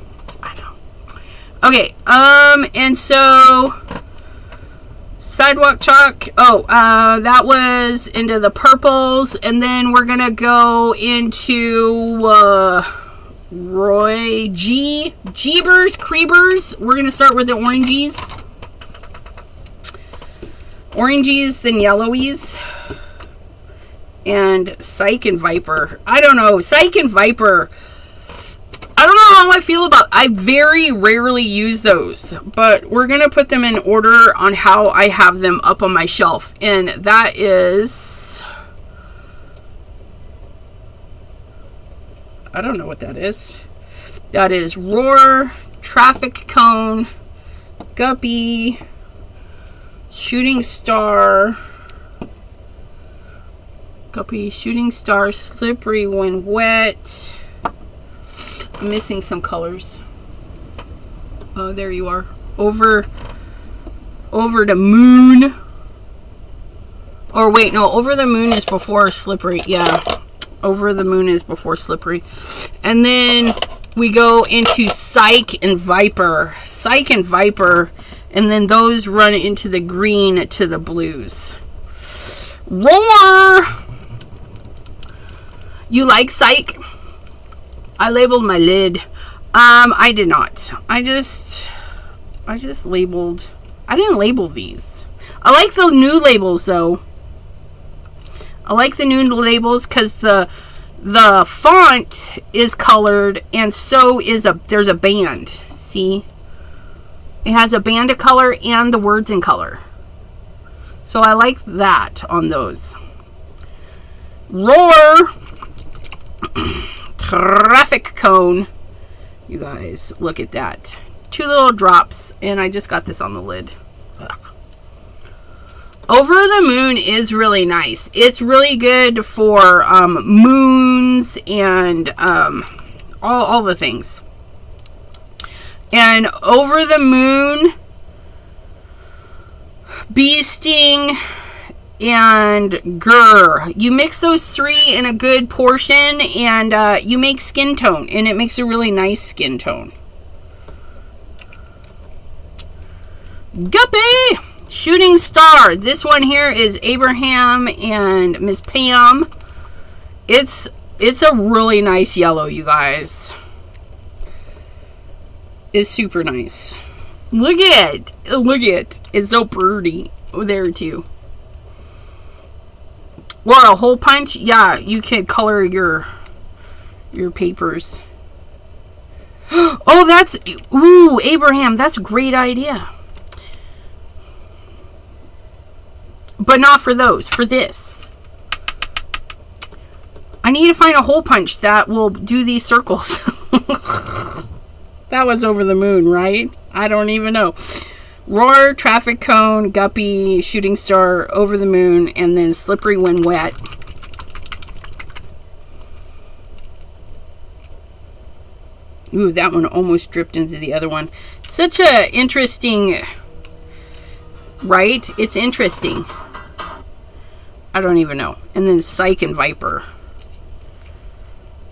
know. Okay, and so sidewalk chalk. Oh, that was into the purples, and then we're gonna go into Roy G. Jeebers, Creebers. We're gonna start with the orangies. Orangies, then yellowies. And Psych and Viper. I don't know. Psych and Viper. I don't know how I feel about. I very rarely use those, but we're gonna put them in order on how I have them up on my shelf, and that is. I don't know what that is. That is Roar, Traffic Cone, Guppy, Shooting Star. Guppy, Shooting Star, Slippery When Wet. I'm missing some colors. Oh, there you are. Over the Moon. Or wait, no, Over the Moon is before Slippery. Yeah, Over the Moon is before Slippery. And then we go into Psych and Viper. Psych and Viper. And then those run into the green to the blues. Roar! You like Psych? I labeled my lid. I did not. I just labeled. I didn't label these. I like the new labels though. I like the new labels because the font is colored, and so is there's a band. See? It has a band of color and the words in color. So I like that on those. Roar. Traffic Cone. You guys, look at that. 2 little drops, and I just got this on the lid. Ugh. Over the Moon is really nice. It's really good for moons and all the things. And Over the Moon, Bee Sting, and Grr. You mix those 3 in a good portion, and you make skin tone, and it makes a really nice skin tone. Guppy! Shooting Star. This one here is Abraham and Miss Pam. It's a really nice yellow, you guys. It's super nice. Look at it. Look at it. It's so pretty. Oh, there too. Or a hole punch. Yeah, you could color your papers. Oh, that's... Ooh, Abraham, that's a great idea. But not for those. For this. I need to find a hole punch that will do these circles. That was Over the Moon, right? I don't even know. Roar, Traffic Cone, Guppy, Shooting Star, Over the Moon, and then Slippery When Wet. Ooh, that one almost dripped into the other one. Such a interesting... Right? It's interesting. I don't even know. And then Psych and Viper.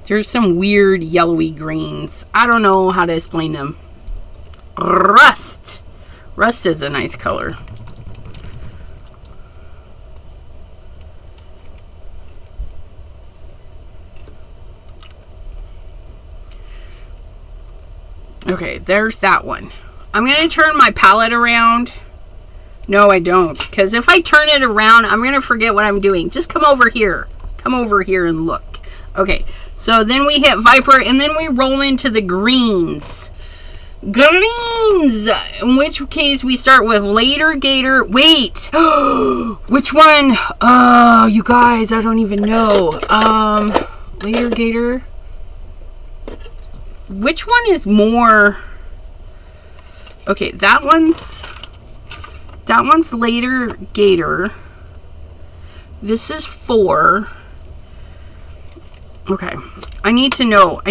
There's some weird yellowy greens. I don't know how to explain them. Rust. Rust is a nice color. Okay, there's that one. I'm going to turn my palette around. No, I don't. Because if I turn it around, I'm going to forget what I'm doing. Just come over here. Come over here and look. Okay, so then we hit Viper, and then we roll into the greens. Greens! In which case, we start with Later Gator. Wait! Which one? You guys, I don't even know. Later Gator. Which one is more... Okay, that one's Later Gator. This is 4. Okay. I need to know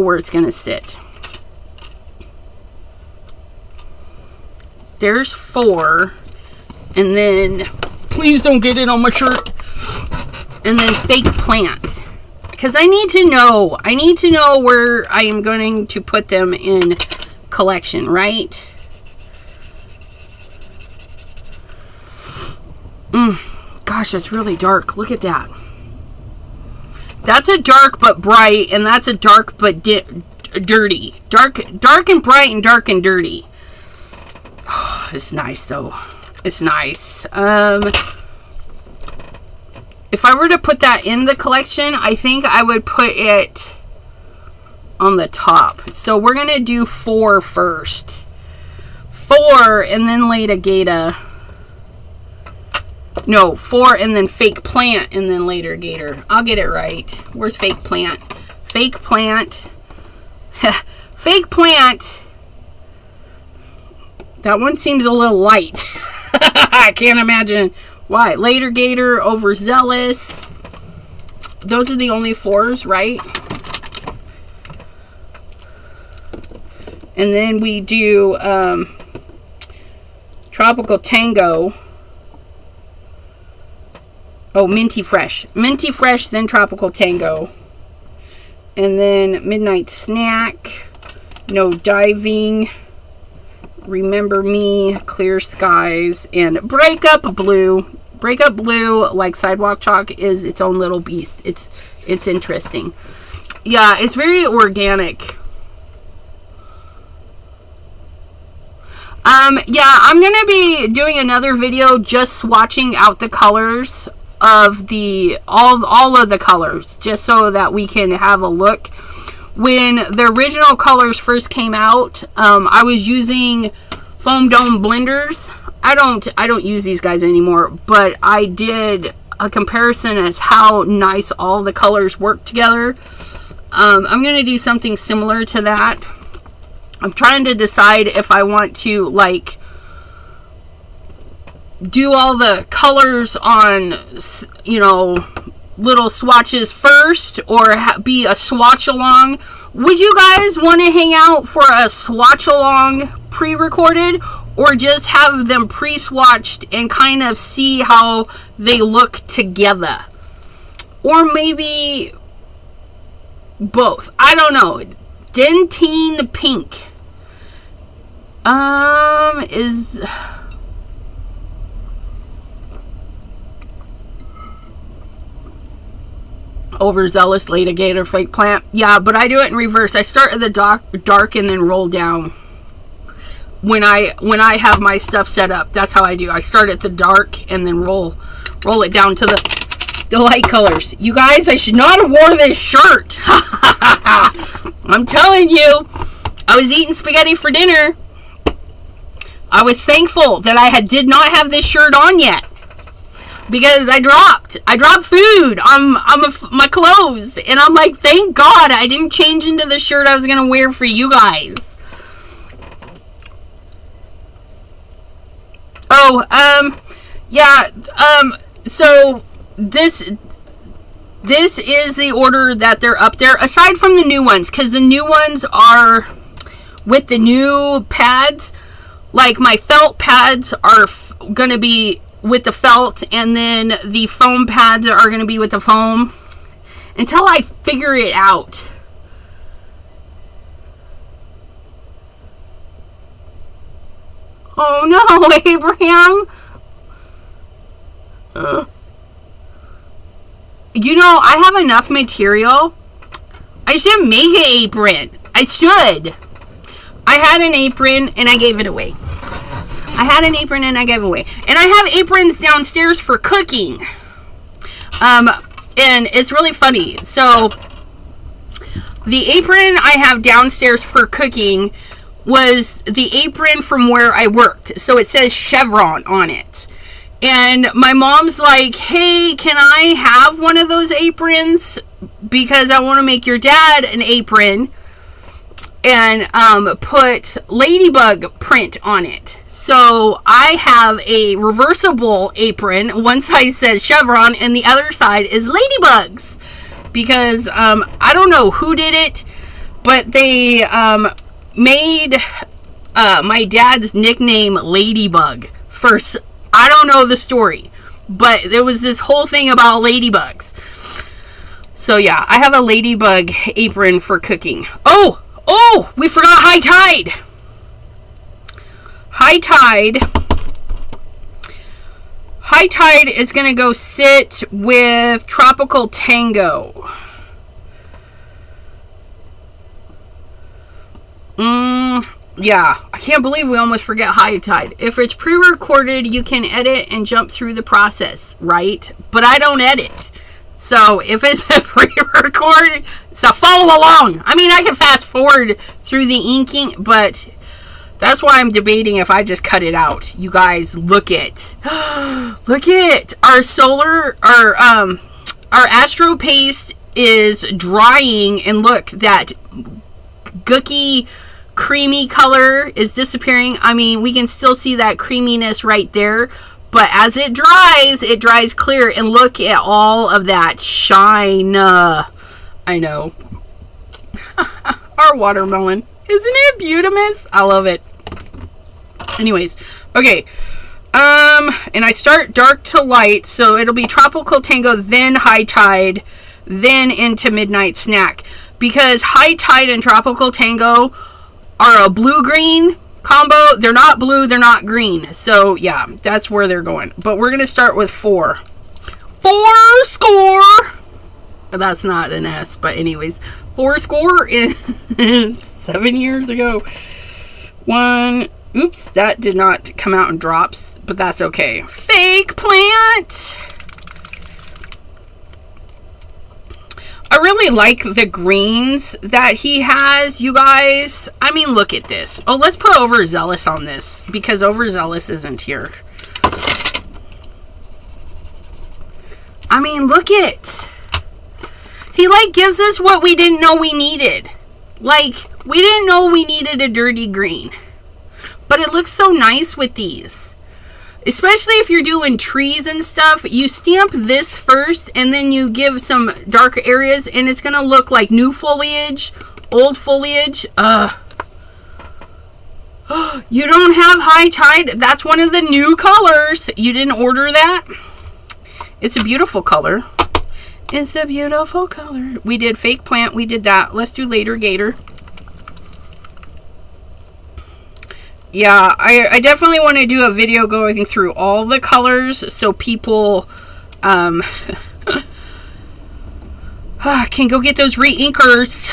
where it's going to sit. There's 4. And then, please don't get it on my shirt. And then fake plant. Because I need to know where I am going to put them in collection, right? Gosh, it's really dark. Look at that. That's a dark but bright, and that's a dark but dirty. Dark and bright and dark and dirty. Oh, it's nice, though. It's nice. If I were to put that in the collection, I think I would put it on the top. So we're going to do 4 first. 4 and then later gator. No, 4 and then fake plant and then later gator. I'll get it right. Where's fake plant? Fake plant. Fake plant. That one seems a little light. I can't imagine why. Later gator, overzealous. Those are the only 4s, right? And then we do tropical tango. Oh, minty fresh. Minty fresh, then tropical tango. And then midnight snack. No diving. Remember me, clear skies, and breakup blue. Breakup blue, like sidewalk chalk, is its own little beast. It's interesting. Yeah, it's very organic. Yeah, I'm gonna be doing another video just swatching out the colors of all of the colors, just so that we can have a look. When the original colors first came out, I was using foam dome blenders. I don't use these guys anymore, but I did a comparison as how nice all the colors work together. I'm going to do something similar to that. I'm trying to decide if I want to, like, do all the colors on, you know, little swatches first, or be a swatch along. Would you guys want to hang out for a swatch along pre-recorded, or just have them pre-swatched and kind of see how they look together? Or maybe both. I don't know. Dentine pink is overzealous, litigator, fake plant. Yeah, but I do it in reverse. I start at the dark and then roll down. When I have my stuff set up, that's how I do. I start at the dark and then roll it down to the light colors. You guys, I should not have worn this shirt. I'm telling you, I was eating spaghetti for dinner. I was thankful that I did not have this shirt on yet, because I dropped food on my clothes, and I'm like, thank God I didn't change into the shirt I was gonna wear for you guys. Oh, yeah, so this is the order that they're up there, aside from the new ones, because the new ones are with the new pads. Like, my felt pads are going to be with the felt, and then the foam pads are going to be with the foam, until I figure it out. Oh no, Abraham. You know, I have enough material. I should make an apron. I should. I had an apron and I gave it away. And I have aprons downstairs for cooking. And it's really funny. So, the apron I have downstairs for cooking was the apron from where I worked. So it says Chevron on it. And my mom's like, hey, can I have one of those aprons? Because I want to make your dad an apron. And put ladybug print on it. So I have a reversible apron. One side says Chevron and the other side is ladybugs. because I don't know who did it, but they made my dad's nickname Ladybug. First, I don't know the story, but there was this whole thing about ladybugs. So yeah, I have a ladybug apron for cooking. Oh, we forgot high tide. High tide is going to go sit with Tropical Tango. Yeah, I can't believe we almost forget high tide. If it's pre-recorded, you can edit and jump through the process, right? But I don't edit. So if it's a pre-record, so follow along. I mean, I can fast forward through the inking, but that's why I'm debating if I just cut it out. You guys, look it. Look it. Our Astro Paste is drying, and look, that gooky creamy color is disappearing. I mean, we can still see that creaminess right there, but as it dries clear, and look at all of that shine. I know. Our watermelon. Isn't it beautimous? I love it. Anyways, okay. And I start dark to light, so it'll be Tropical Tango, then High Tide, then into Midnight Snack. Because High Tide and Tropical Tango are a blue-green combo. They're not blue, they're not green. So, yeah, that's where they're going. But we're going to start with 4. 4 score! That's not an S, but anyways. 4 score in 7 years ago. 1. Oops, that did not come out in drops, but that's okay. Fake plant! I really like the greens that he has, you guys. I mean, look at this. Oh, let's put Overzealous on this, because Overzealous isn't here. I mean, look it. He, like, gives us what we didn't know we needed. Like, we didn't know we needed a dirty green. But it looks so nice with these. Especially if you're doing trees and stuff, you stamp this first and then you give some darker areas and it's going to look like new foliage, old foliage. You don't have High Tide? That's one of the new colors. You didn't order that? It's a beautiful color. It's a beautiful color. We did Fake Plant. We did that. Let's do Later Gator. Yeah, I definitely want to do a video going through all the colors so people can go get those re-inkers.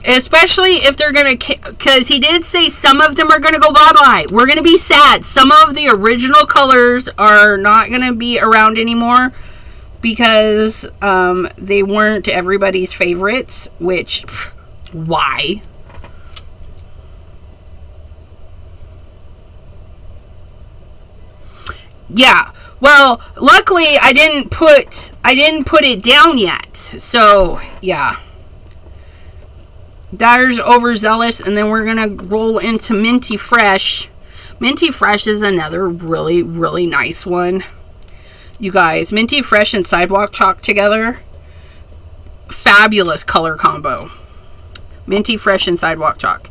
Especially if they're going to, because he did say some of them are going to go bye-bye. We're going to be sad. Some of the original colors are not going to be around anymore because they weren't everybody's favorites, which, why? Yeah, well, luckily I didn't put it down yet. So, yeah. Daughter's Overzealous, and then we're going to roll into Minty Fresh. Minty Fresh is another really, really nice one. You guys, Minty Fresh and Sidewalk Chalk together. Fabulous color combo. Minty Fresh and Sidewalk Chalk.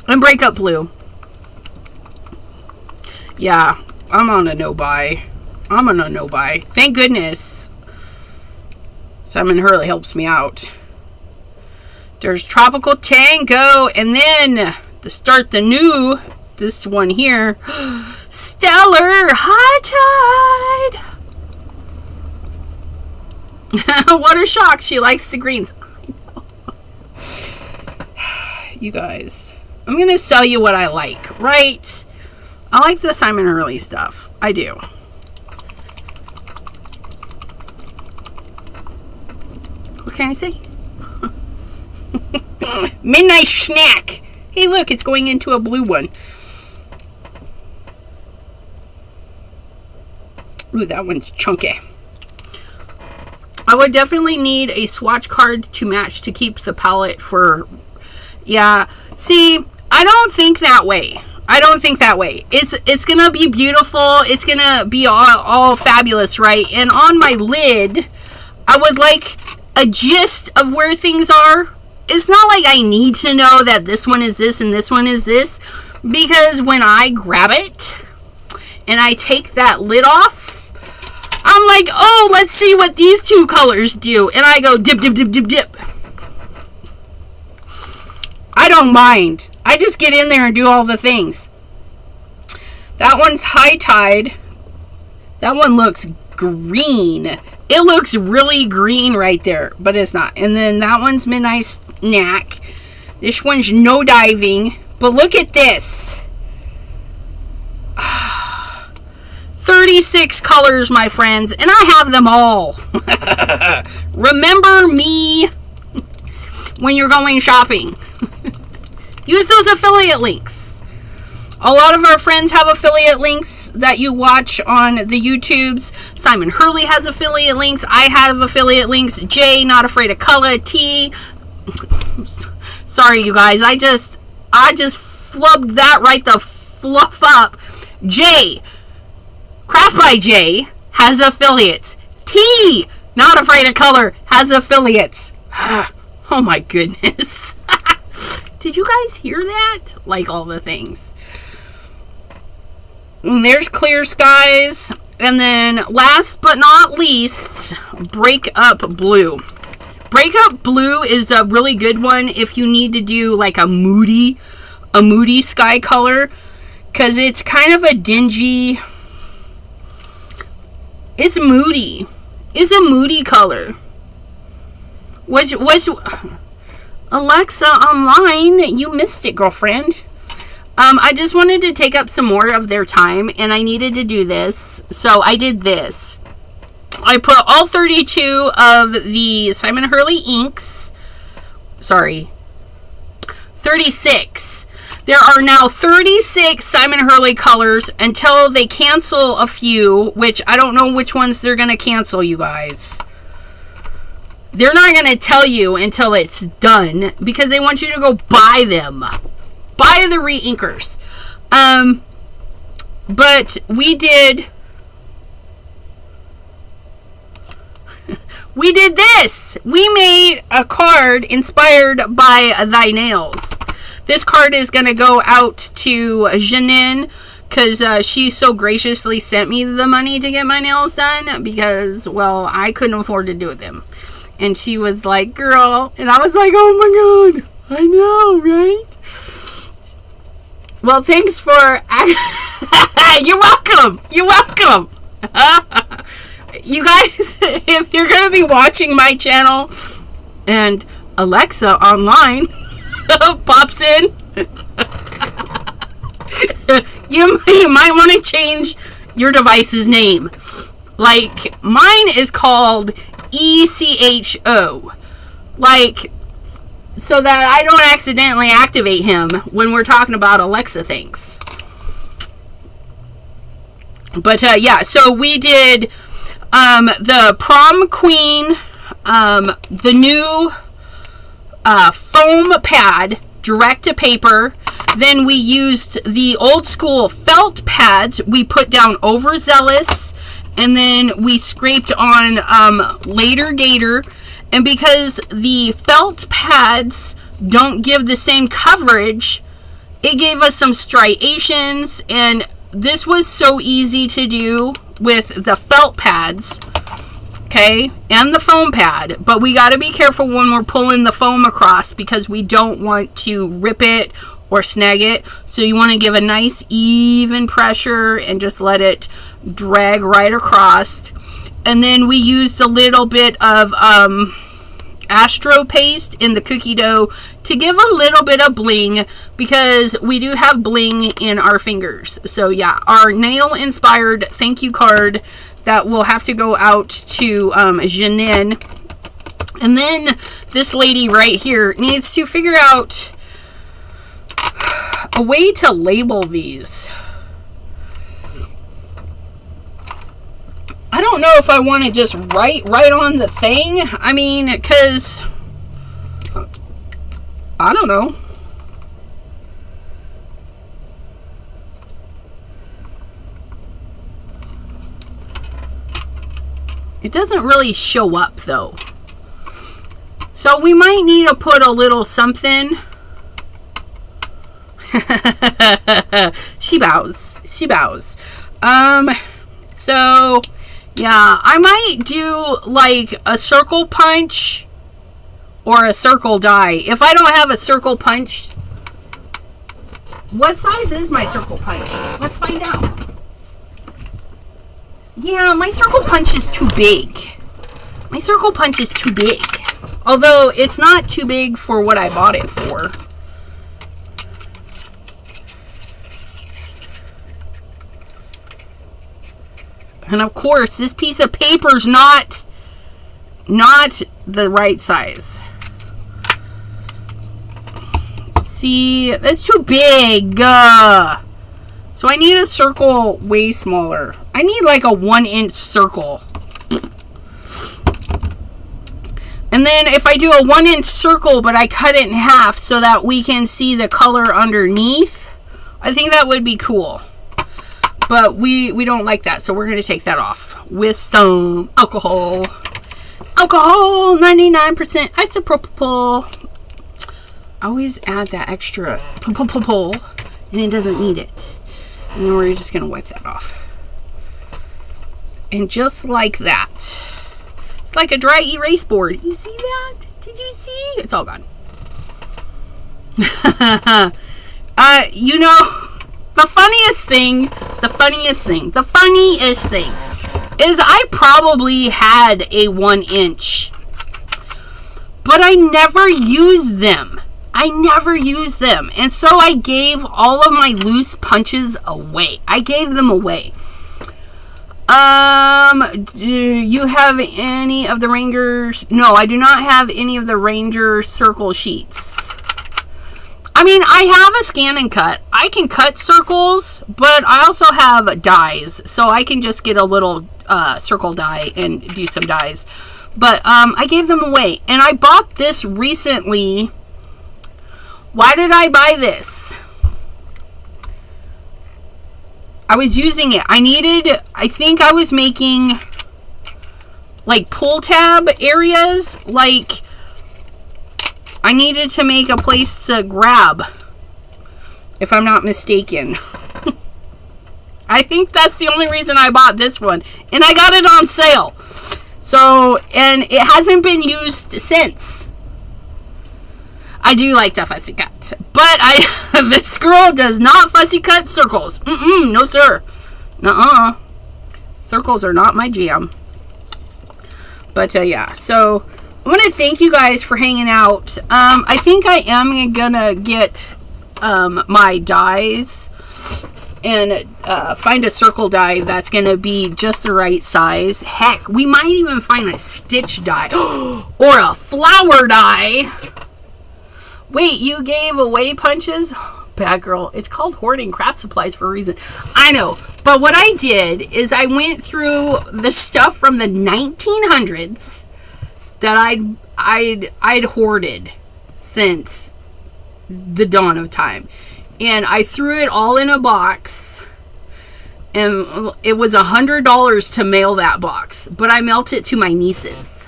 And Breakup Blue. Yeah. I'm on a no-buy. I'm on a no-buy. Thank goodness. Simon Hurley helps me out. There's Tropical Tango. And then, to start the new, this one here, Stellar High Tide. What a shock. She likes the greens. I know. You guys, I'm going to sell you what I like, right? I like the Simon Hurley stuff. I do. What can I say? Midnight Snack. Hey, look, it's going into a blue one. Ooh, that one's chunky. I would definitely need a swatch card to match to keep the palette for... Yeah. See, I don't think that way. I don't think that way. It's gonna be beautiful. It's gonna be all fabulous, right? And on my lid, I would like a gist of where things are. It's not like I need to know that this one is this and this one is this, because when I grab it and I take that lid off, I'm like, oh, let's see what these two colors do. And I go dip, dip, dip, dip, dip. I don't mind. I just get in there and do all the things. That one's High Tide. That one looks green. It looks really green right there, but it's not. And then that one's Midnight Snack. This one's No Diving. But look at this. 36 colors, my friends, and I have them all. Remember me when you're going shopping. Use those affiliate links. A lot of our friends have affiliate links that you watch on the YouTubes. Simon Hurley has affiliate links. I have affiliate links. Jay, Not Afraid of Color. T. Sorry, you guys. I just flubbed that right the fluff up. Jay, Craft by Jay, has affiliates. T, Not Afraid of Color, has affiliates. Oh my goodness. Did you guys hear that? Like all the things. And there's Clear Skies. And then last but not least, Break Up Blue. Break Up Blue is a really good one if you need to do like a moody sky color. Because it's kind of a dingy... It's moody. It's a moody color. Was Alexa online? You missed it, girlfriend. I just wanted to take up some more of their time, and I needed to do this, so I did this. I put all 32 of the Simon Hurley inks. Sorry, 36. There are now 36 Simon Hurley colors until they cancel a few, which I don't know which ones they're going to cancel, you guys. They're not going to tell you until it's done because they want you to go buy them. Buy the re-inkers. But we did this. We made a card inspired by Thy Nails. This card is going to go out to Janine because she so graciously sent me the money to get my nails done because, well, I couldn't afford to do them. And she was like, girl. And I was like, oh my God. I know, right? Well, thanks for... You're welcome. You're welcome. You guys, if you're going to be watching my channel and Alexa online... pops in. you might want to change your device's name. Like, mine is called ECHO. Like, so that I don't accidentally activate him when we're talking about Alexa things. But, yeah, so we did the Prom Queen, the new... foam pad, direct to paper. Then we used the old school felt pads. We put down Overzealous, and then we scraped on Later Gator. And because the felt pads don't give the same coverage, it gave us some striations, and this was so easy to do with the felt pads. Okay, and the foam pad, but we got to be careful when we're pulling the foam across because we don't want to rip it or snag it. So you want to give a nice even pressure and just let it drag right across. And then we used a little bit of Astro paste in the cookie dough to give a little bit of bling because we do have bling in our fingers. So yeah, our nail inspired thank you card that will have to go out to Janine. And then this lady right here needs to figure out a way to label these. I don't know if I want to just write right on the thing. I mean, because I don't know. It doesn't really show up, though. So we might need to put a little something. She bows. She bows. So, yeah, I might do like a circle punch or a circle die. If I don't have a circle punch, what size is my circle punch? Let's find out. Yeah, my circle punch is too big. My circle punch is too big. Although, it's not too big for what I bought it for. And of course, this piece of paper's not the right size. See, that's too big. So I need a circle way smaller. I need like a 1-inch circle. And then if I do a 1-inch circle, but I cut it in half so that we can see the color underneath, I think that would be cool. But we don't like that, so we're going to take that off with some alcohol. Alcohol, 99% isopropyl. I always add that extra and it doesn't need it. And then we're just going to wipe that off. And just like that. It's like a dry erase board. You see that? Did you see? It's all gone. You know, the funniest thing is I probably had a 1-inch, but I never used them. And so I gave all of my loose punches away. I gave them away. Do you have any of the Rangers? No, I do not have any of the Ranger circle sheets. I mean, I have a scan and cut. I can cut circles, but I also have dies. So I can just get a little circle die and do some dies. But I gave them away. And I bought this recently. Why did I buy this? I was using it. I think I was making like pull tab areas. Like I needed to make a place to grab, if I'm not mistaken. I think that's the only reason I bought this one. And I got it on sale. So, and it hasn't been used since. I do like to fussy cut. But this girl does not fussy cut circles. No sir. Nuh-uh. Circles are not my jam. But yeah, so I want to thank you guys for hanging out. I think I am gonna get my dies and find a circle die that's gonna be just the right size. Heck, we might even find a stitch die or a flower die. Wait, you gave away punches? Bad girl. It's called hoarding craft supplies for a reason. I know. But what I did is I went through the stuff from the 1900s that I'd hoarded since the dawn of time. And I threw it all in a box. And it was $100 to mail that box. But I mailed it to my nieces.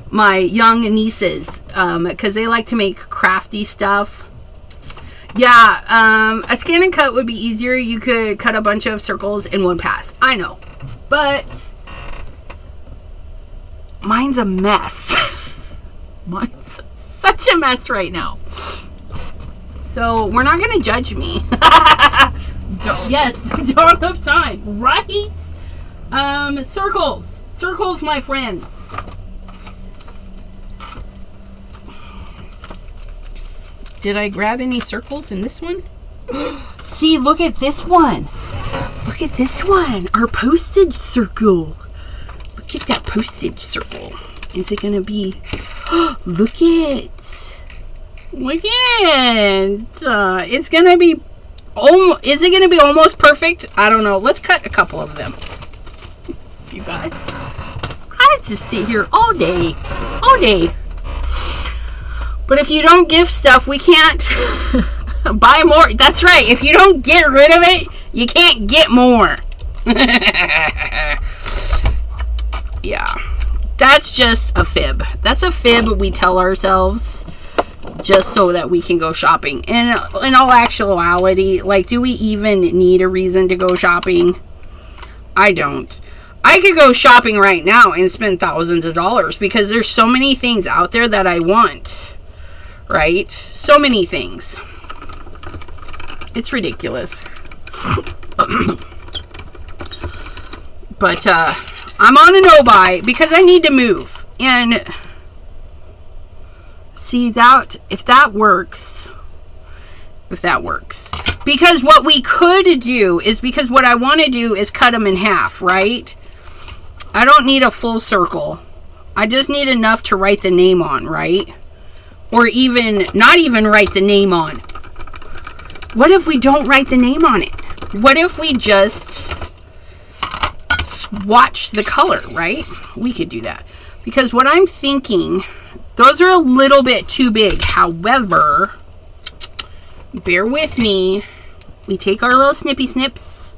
My young nieces, because they like to make crafty stuff. Yeah, a scan and cut would be easier. You could cut a bunch of circles in one pass. I know, but mine's a mess. Mine's such a mess right now. So we're not gonna judge me. Yes, don't have time, right? Circles, my friends. Did I grab any circles in this one? See, look at this one. Look at this one. Our postage circle. Look at that postage circle. Is it going to be... Look it. Look it. It's going to be... Is it going to be almost perfect? I don't know. Let's cut a couple of them. You guys. I just sit here all day. All day. But if you don't give stuff, we can't buy more. That's right. If you don't get rid of it, you can't get more. Yeah. that's just a fib. That's a fib we tell ourselves just so that we can go shopping. And in all actuality, like, do we even need a reason to go shopping? I don't. I could go shopping right now and spend thousands of dollars because there's so many things out there that I want. Right? So many things. It's ridiculous. But I'm on a no-buy because I need to move. And see, that if that works. Because what we could do is, because what I want to do is cut them in half, right? I don't need a full circle. I just need enough to write the name on, right? Or even, not even write the name on. What if we don't write the name on it? What if we just swatch the color, right? We could do that. Because what I'm thinking, those are a little bit too big. However, bear with me. We take our little snippy snips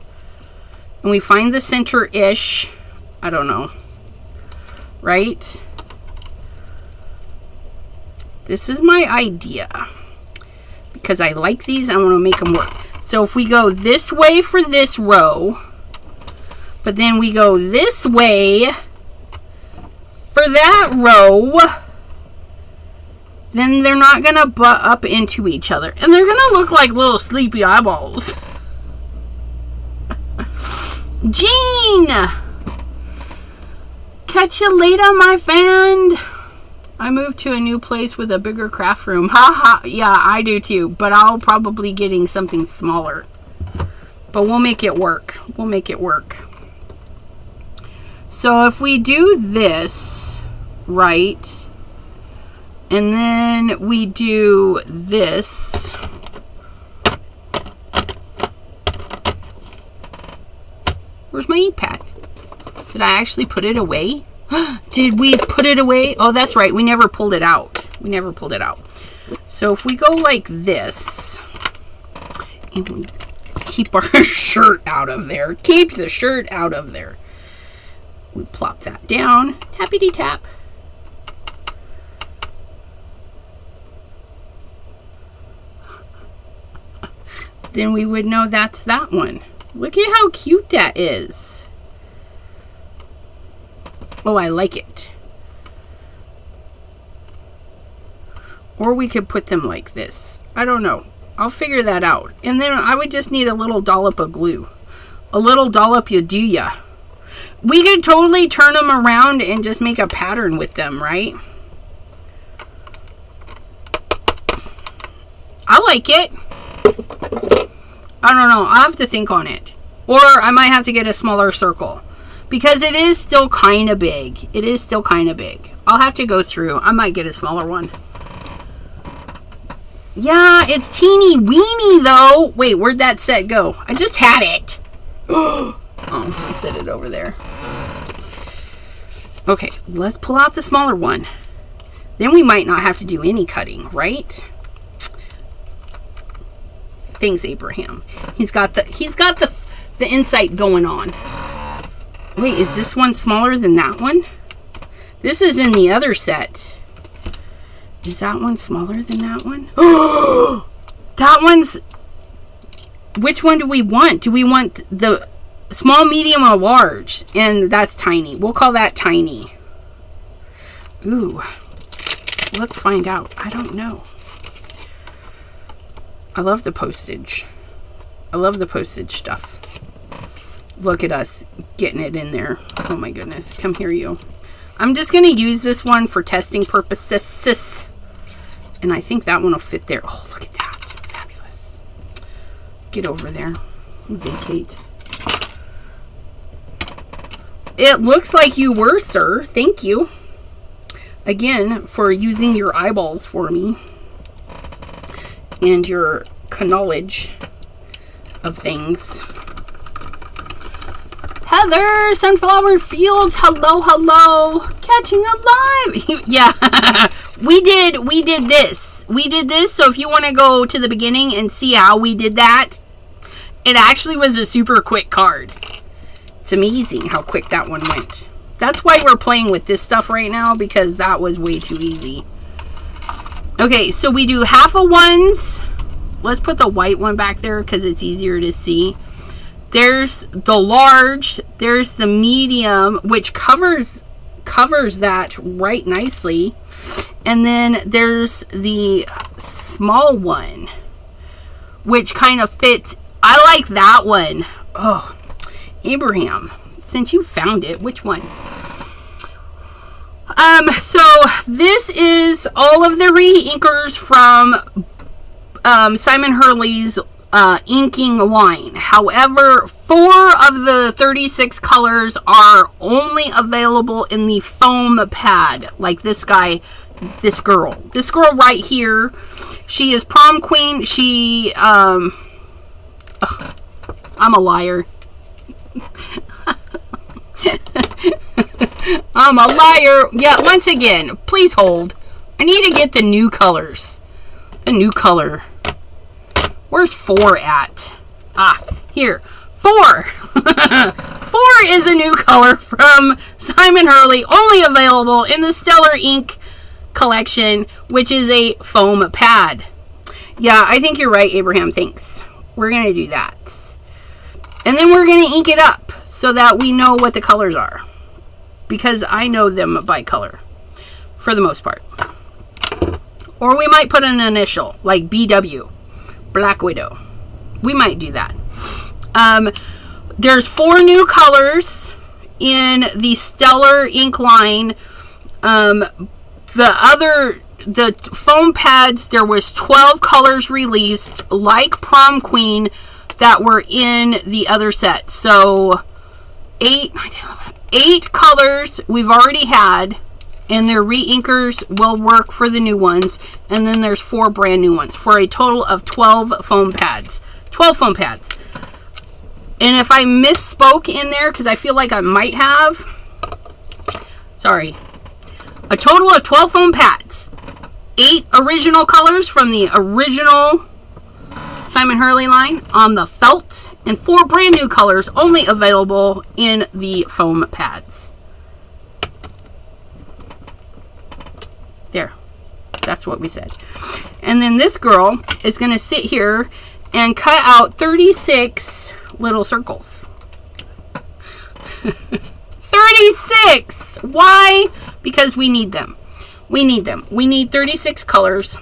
and we find the center-ish. I don't know. Right? This is my idea. Because I like these, I want to make them work. So if we go this way for this row, but then we go this way for that row, then they're not going to butt up into each other. And they're going to look like little sleepy eyeballs. Jean! Catch you later, my friend. I moved to a new place with a bigger craft room. Ha. Yeah, I do too. But I'll probably getting something smaller. But we'll make it work. So if we do this, right, and then we do this, where's my ink pad? Did I actually put it away? Did we put it away? Oh, that's right. We never pulled it out. So if we go like this, and we keep our shirt out of there. Keep the shirt out of there. We plop that down. Tappity tap. Then we would know that's that one. Look at how cute that is. Oh, I like it. Or we could put them like this. I don't know. I'll figure that out. And then I would just need a little dollop of glue. A little dollop you do ya. We could totally turn them around and just make a pattern with them, right? I like it. I don't know. I'll have to think on it. Or I might have to get a smaller circle. Because it is still kind of big. I'll have to go through. I might get a smaller one. Yeah, it's teeny weeny though. Wait, where'd that set go? I just had it. Oh, I set it over there. Okay, let's pull out the smaller one. Then we might not have to do any cutting, right? Thanks, Abraham. He's got the insight going on. Wait, is this one smaller than that one? This is in the other set. Is that one smaller than that one? Oh, that one's... Which one do we want? Do we want the small, medium, or large? And that's tiny. We'll call that tiny. Ooh. Let's find out. I don't know. I love the postage. I love the postage stuff. Look at us getting it in there. Oh my goodness. Come here, you. I'm just going to use this one for testing purposes. And I think that one will fit there. Oh, look at that. Fabulous. Get over there. Vacate. It looks like you were, sir. Thank you. Again, for using your eyeballs for me. And your knowledge of things. Heather, Sunflower Fields, hello. Catching alive. Yeah, we did this. So if you want to go to the beginning and see how we did that, it actually was a super quick card. It's amazing how quick that one went. That's why we're playing with this stuff right now, because that was way too easy. Okay, so we do half of ones. Let's put the white one back there because it's easier to see. There's the large, there's the medium, which covers that right nicely. And then there's the small one, which kind of fits. I like that one. Oh, Abraham, since you found it, which one? So this is all of the re-inkers from Simon Hurley's inking line. However, 4 of the 36 colors are only available in the foam pad, like this guy, this girl right here. She is prom queen. She I'm a liar. I'm a liar. Yeah, once again, please hold. I need to get the new colors. The new color. Where's 4 at? Ah, here. 4. 4 is a new color from Simon Hurley, only available in the Stellar Ink collection, which is a foam pad. Yeah, I think you're right, Abraham. Thanks. We're going to do that. And then we're going to ink it up so that we know what the colors are. Because I know them by color, for the most part. Or we might put an initial, like BW, Black Widow. We might do that. There's 4 new colors in the Stellar Ink line. The foam pads, there was 12 colors released, like Prom Queen, that were in the other set. So 8 colors we've already had, and their re-inkers will work for the new ones. And then there's 4 brand new ones for a total of 12 foam pads. 12 foam pads. And if I misspoke in there, because I feel like I might have, sorry, a total of 12 foam pads. 8 original colors from the original Simon Hurley line on the felt, and 4 brand new colors only available in the foam pads. There. That's what we said. And then this girl is going to sit here and cut out 36 little circles. 36! Why? Because we need them. We need them. We need 36 colors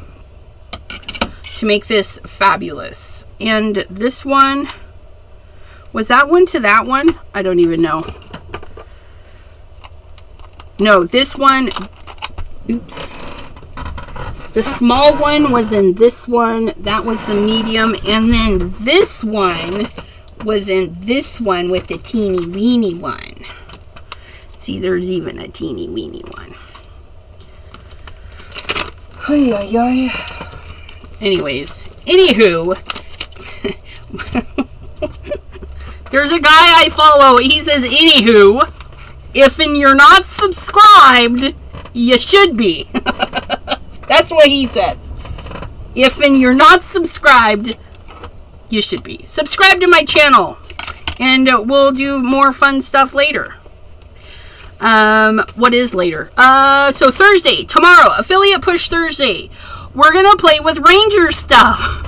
to make this fabulous. And this one, was that one to that one? I don't even know. No, this one, oops. The small one was in this one. That was the medium. And then this one was in this one with the teeny weeny one. See, there's even a teeny weeny one. Anyways, anywho, there's a guy I follow. He says, anywho, if you're not subscribed, you should be. That's what he says. If you're not subscribed, you should be. Subscribe to my channel, and we'll do more fun stuff later. What is later? So Thursday, tomorrow, Affiliate Push Thursday. We're going to play with Ranger stuff.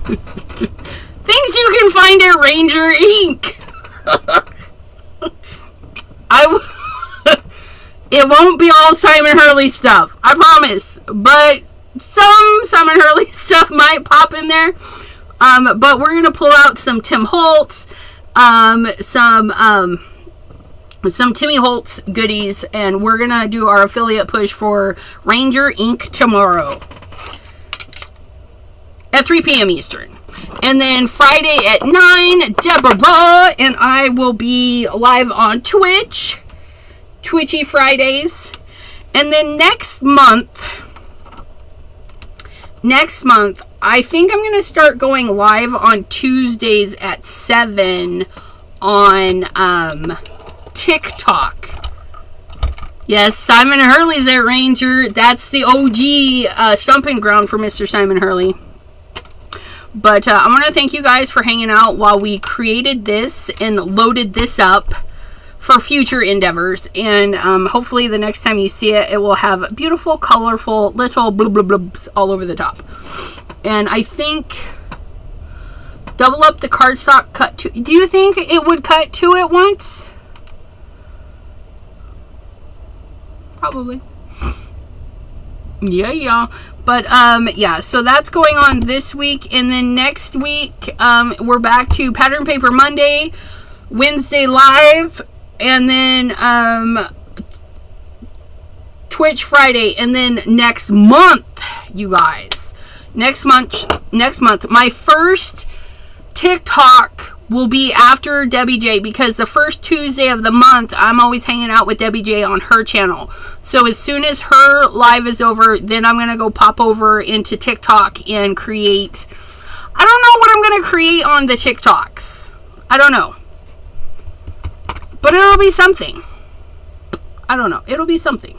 Things you can find at Ranger Ink. It won't be all Simon Hurley stuff, I promise. But some Simon Hurley stuff might pop in there. But we're going to pull out some Tim Holtz, some Timmy Holtz goodies, and we're gonna do our affiliate push for Ranger Ink tomorrow at 3 p.m. Eastern. And then Friday at 9, Deborah and I will be live on Twitch, Twitchy Fridays. And then next month, I think I'm gonna start going live on Tuesdays at 7 on TikTok. Yes, Simon Hurley's at Ranger. That's the OG stomping ground for Mr. Simon Hurley. But I want to thank you guys for hanging out while we created this and loaded this up for future endeavors. And hopefully the next time you see it, it will have beautiful, colorful little blub blub blubs all over the top. And I think double up the cardstock, cut two. Do you think it would cut two at once? Probably. Yeah. But yeah, so that's going on this week. And then next week, we're back to Pattern Paper Monday, Wednesday live, and then Twitch Friday. And then next month, you guys, next month, my first TikTok will be after Debbie J, because the first Tuesday of the month, I'm always hanging out with Debbie J on her channel. So as soon as her live is over, then I'm going to go pop over into TikTok and create. I don't know what I'm going to create on the TikToks. I don't know. But it'll be something. I don't know. It'll be something.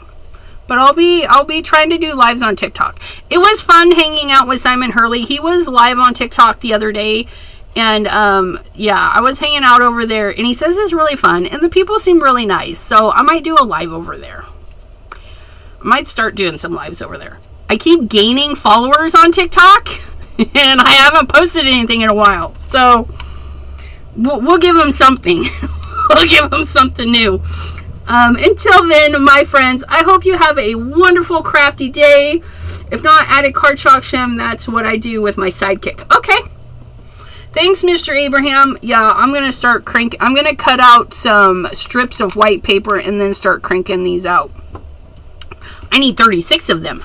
But I'll be trying to do lives on TikTok. It was fun hanging out with Simon Hurley. He was live on TikTok the other day. And, yeah, I was hanging out over there, and he says it's really fun, and the people seem really nice, so I might do a live over there. I might start doing some lives over there. I keep gaining followers on TikTok, and I haven't posted anything in a while, so we'll give them something. We'll give them something new. Until then, my friends, I hope you have a wonderful crafty day. If not, add a cardstock shim. That's what I do with my sidekick. Okay. Thanks, Mr. Abraham. Yeah, I'm going to start I'm going to cut out some strips of white paper and then start cranking these out. I need 36 of them.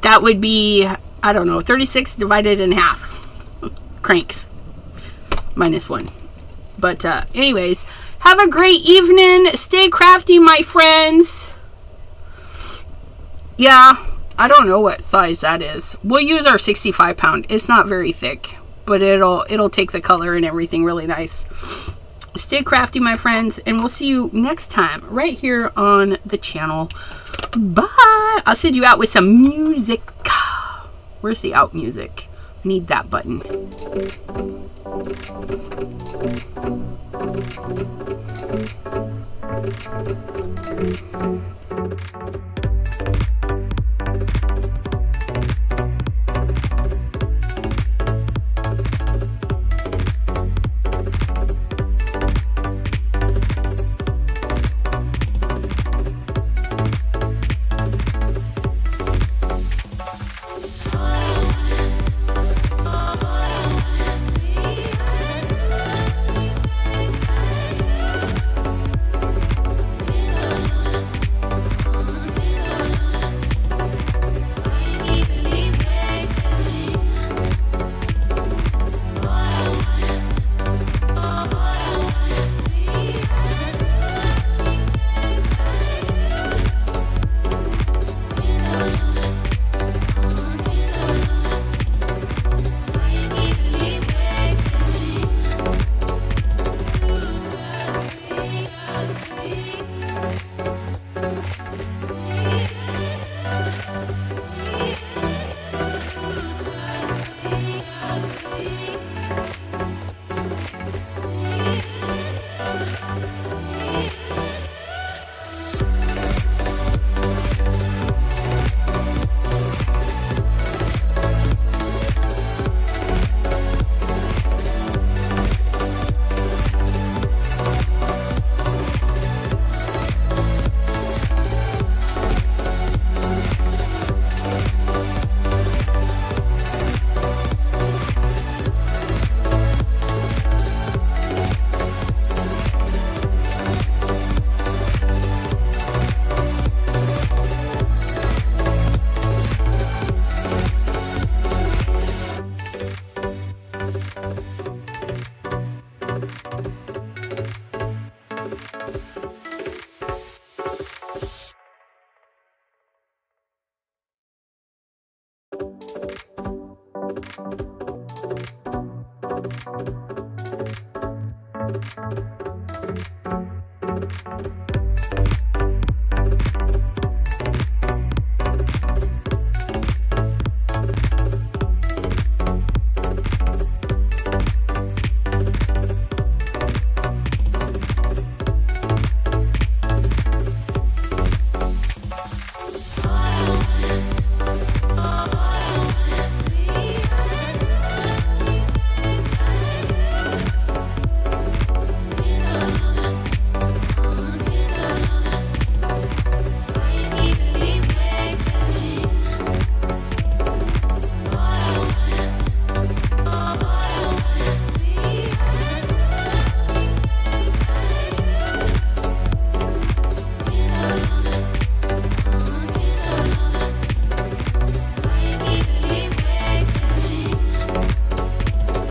That would be, I don't know, 36 divided in half. Cranks. Minus one. But anyways, have a great evening. Stay crafty, my friends. Yeah, I don't know what size that is. We'll use our 65 pound. It's not very thick, but it'll take the color and everything really nice. Stay crafty, my friends, and we'll see you next time right here on the channel. Bye. I'll send you out with some music. Where's the out music? I need that button.